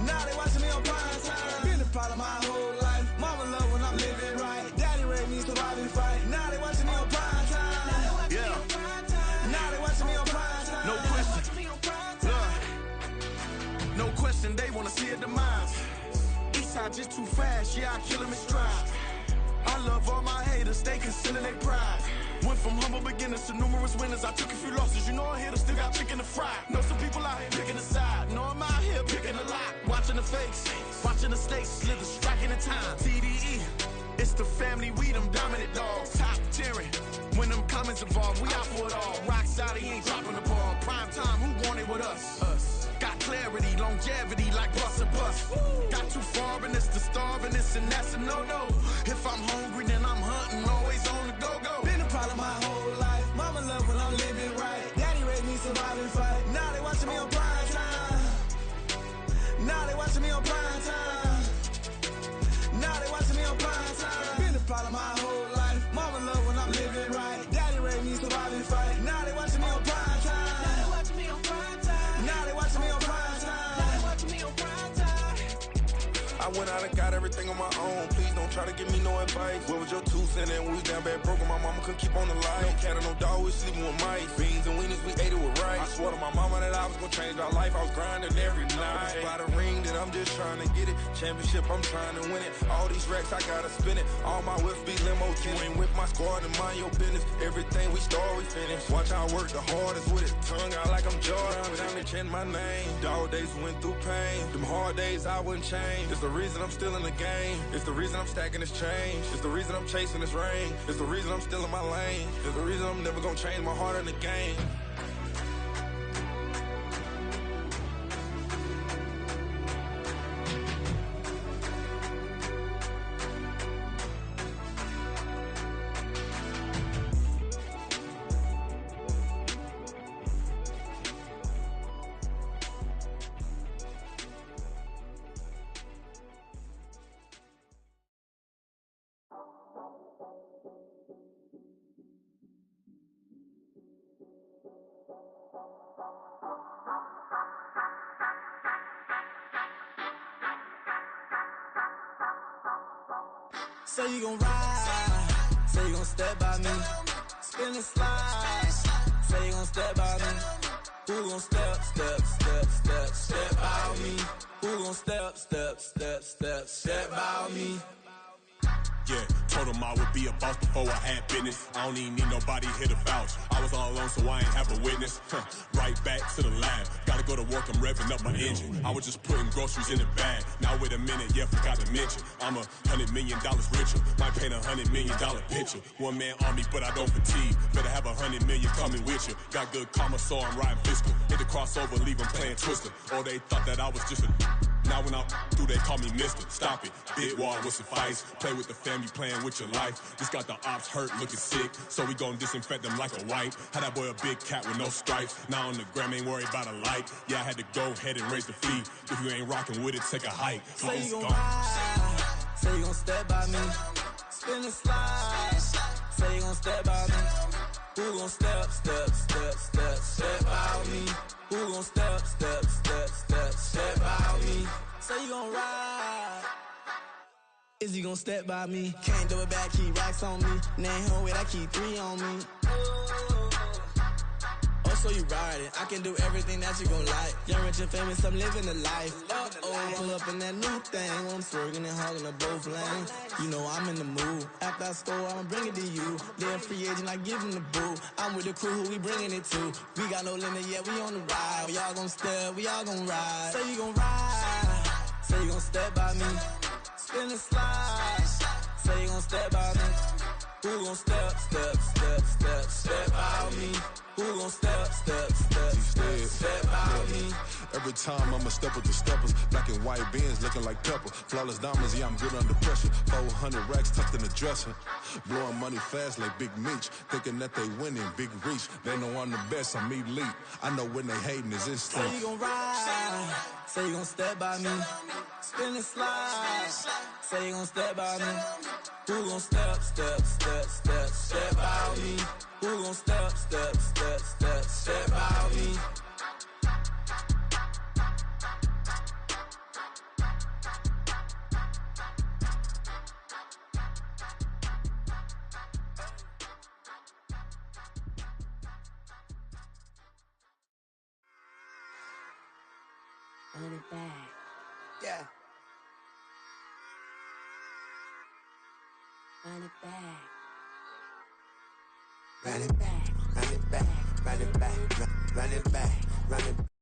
Now they watching me on prime time. Been a problem my whole life. Mama love when I'm living right. Daddy raised me surviving fight. Now they watching me on prime time. Yeah. Now they watching me on prime time. No question. No question, they wanna see a demise. Eastside just too fast, yeah, I kill them in stride. I love all my haters, they concealing their pride. Went from humble beginners to numerous winners. I took a few losses, you know I'm here, still got chicken to fry. Know some people out here picking a side, know I'm out here picking a lot. Watching the face, watching the stakes, slither, striking the time. TDE, it's the family, we them dominant dogs. Top tiering, when them comments involved, we out for it all. Rock solid, he ain't dropping the ball. Prime time, who want it with us? Us. Got clarity, longevity like bus and bus. Got too far and it's the starving, this and that's a no-no. If I'm hungry, then I'm hunting, always on the go-go. Been a problem my whole life. went out and got everything on my own. Please don't try to give me no advice. What was your 2 cents and we was down bad broke and my mama couldn't keep on the light. No cat and no dog, we sleeping with mice. Beans and weenies, we ate it with rice. I swore to my mama that I was gonna change our life. I was grinding every night. By the ring that I'm just trying to get it. Championship, I'm trying to win it. All these racks, I gotta spin it. All my whips be limo. You ain't with my squad and mind your business. Everything we start, we finish. Watch I work the hardest with it. Tongue out like I'm Jordan. Without me chanting my name. Dog days went through pain. Them hard days I wouldn't change. It's the reason I'm still in the game. It's the reason I'm stacking this change. It's the reason I'm chasing this ring. It's the reason I'm still in my lane. It's the reason I'm never gonna change my heart in the game. Say you gon' ride, say you gon' step by me, spin and slide, say you gon' step by me, who gon' step by me, who gon' step by me. Yeah, told him I would be a boss before I had business. I don't even need nobody here to vouch. I was all alone, so I ain't have a witness. Right back to the lab. Gotta go to work, I'm revving up my engine. I was just putting groceries in the bag. Now wait a minute, yeah, forgot to mention. I'm $100 million richer. Might paint $100 million picture. One man army, but I don't fatigue. Better have 100 million coming with you. Got good karma, so I'm riding fiscal. Hit the crossover, leave them playing Twister. Or they thought that I was just a... Now when I through, they call me Mister. Stop it, big wall would suffice. Play with the family, playing with your life. This got the ops hurt, looking sick, so we gon' disinfect them like a wipe. Had that boy a big cat with no stripes. Now on the gram, ain't worried about a light. Yeah, I had to go ahead and raise the fee. If you ain't rocking with it, take a hike. Say you gon' ride, say you gon' step by me, spin and slide. Say you gon' step by me, who gon' step by me? Who gon' step by me? Say you gon' ride. Is you gon' step by me? Can't do it back, keep racks on me. Name home with I keep 3 on me. Oh, so you riding? I can do everything that you gon' like. Young, rich, and famous, I'm living the life. Pull up in that new thing. I'm swerving and hogging up both lanes. You know I'm in the mood. After I score, I'ma bring it to you. They're a free agent, I give them the boo. I'm with the crew, who we bringing it to. We got no limit, yeah, we on the ride. We all gon' step, we all gon' ride. Say you gon' ride, say you gon' step by me. Spin and slide, say you gon' step by me. Who gon' step by me? Who gon' step by me? Every time I'ma step with the steppers. Black and white beans looking like pepper. Flawless diamonds, yeah, I'm good under pressure. 400 racks tucked in the dresser. Blowing money fast like Big Meech. Thinking that they winning, big reach. They know I'm the best, I'm elite. I know when they hating is instant. Say you gon' ride, say you gon' step by me. Spin and slide, say you gon' step by me. Who gon' step by me? Who gon' step by me? Run it back. Yeah. Run it back. Run it back, run it back, run it back, run it back, run it back.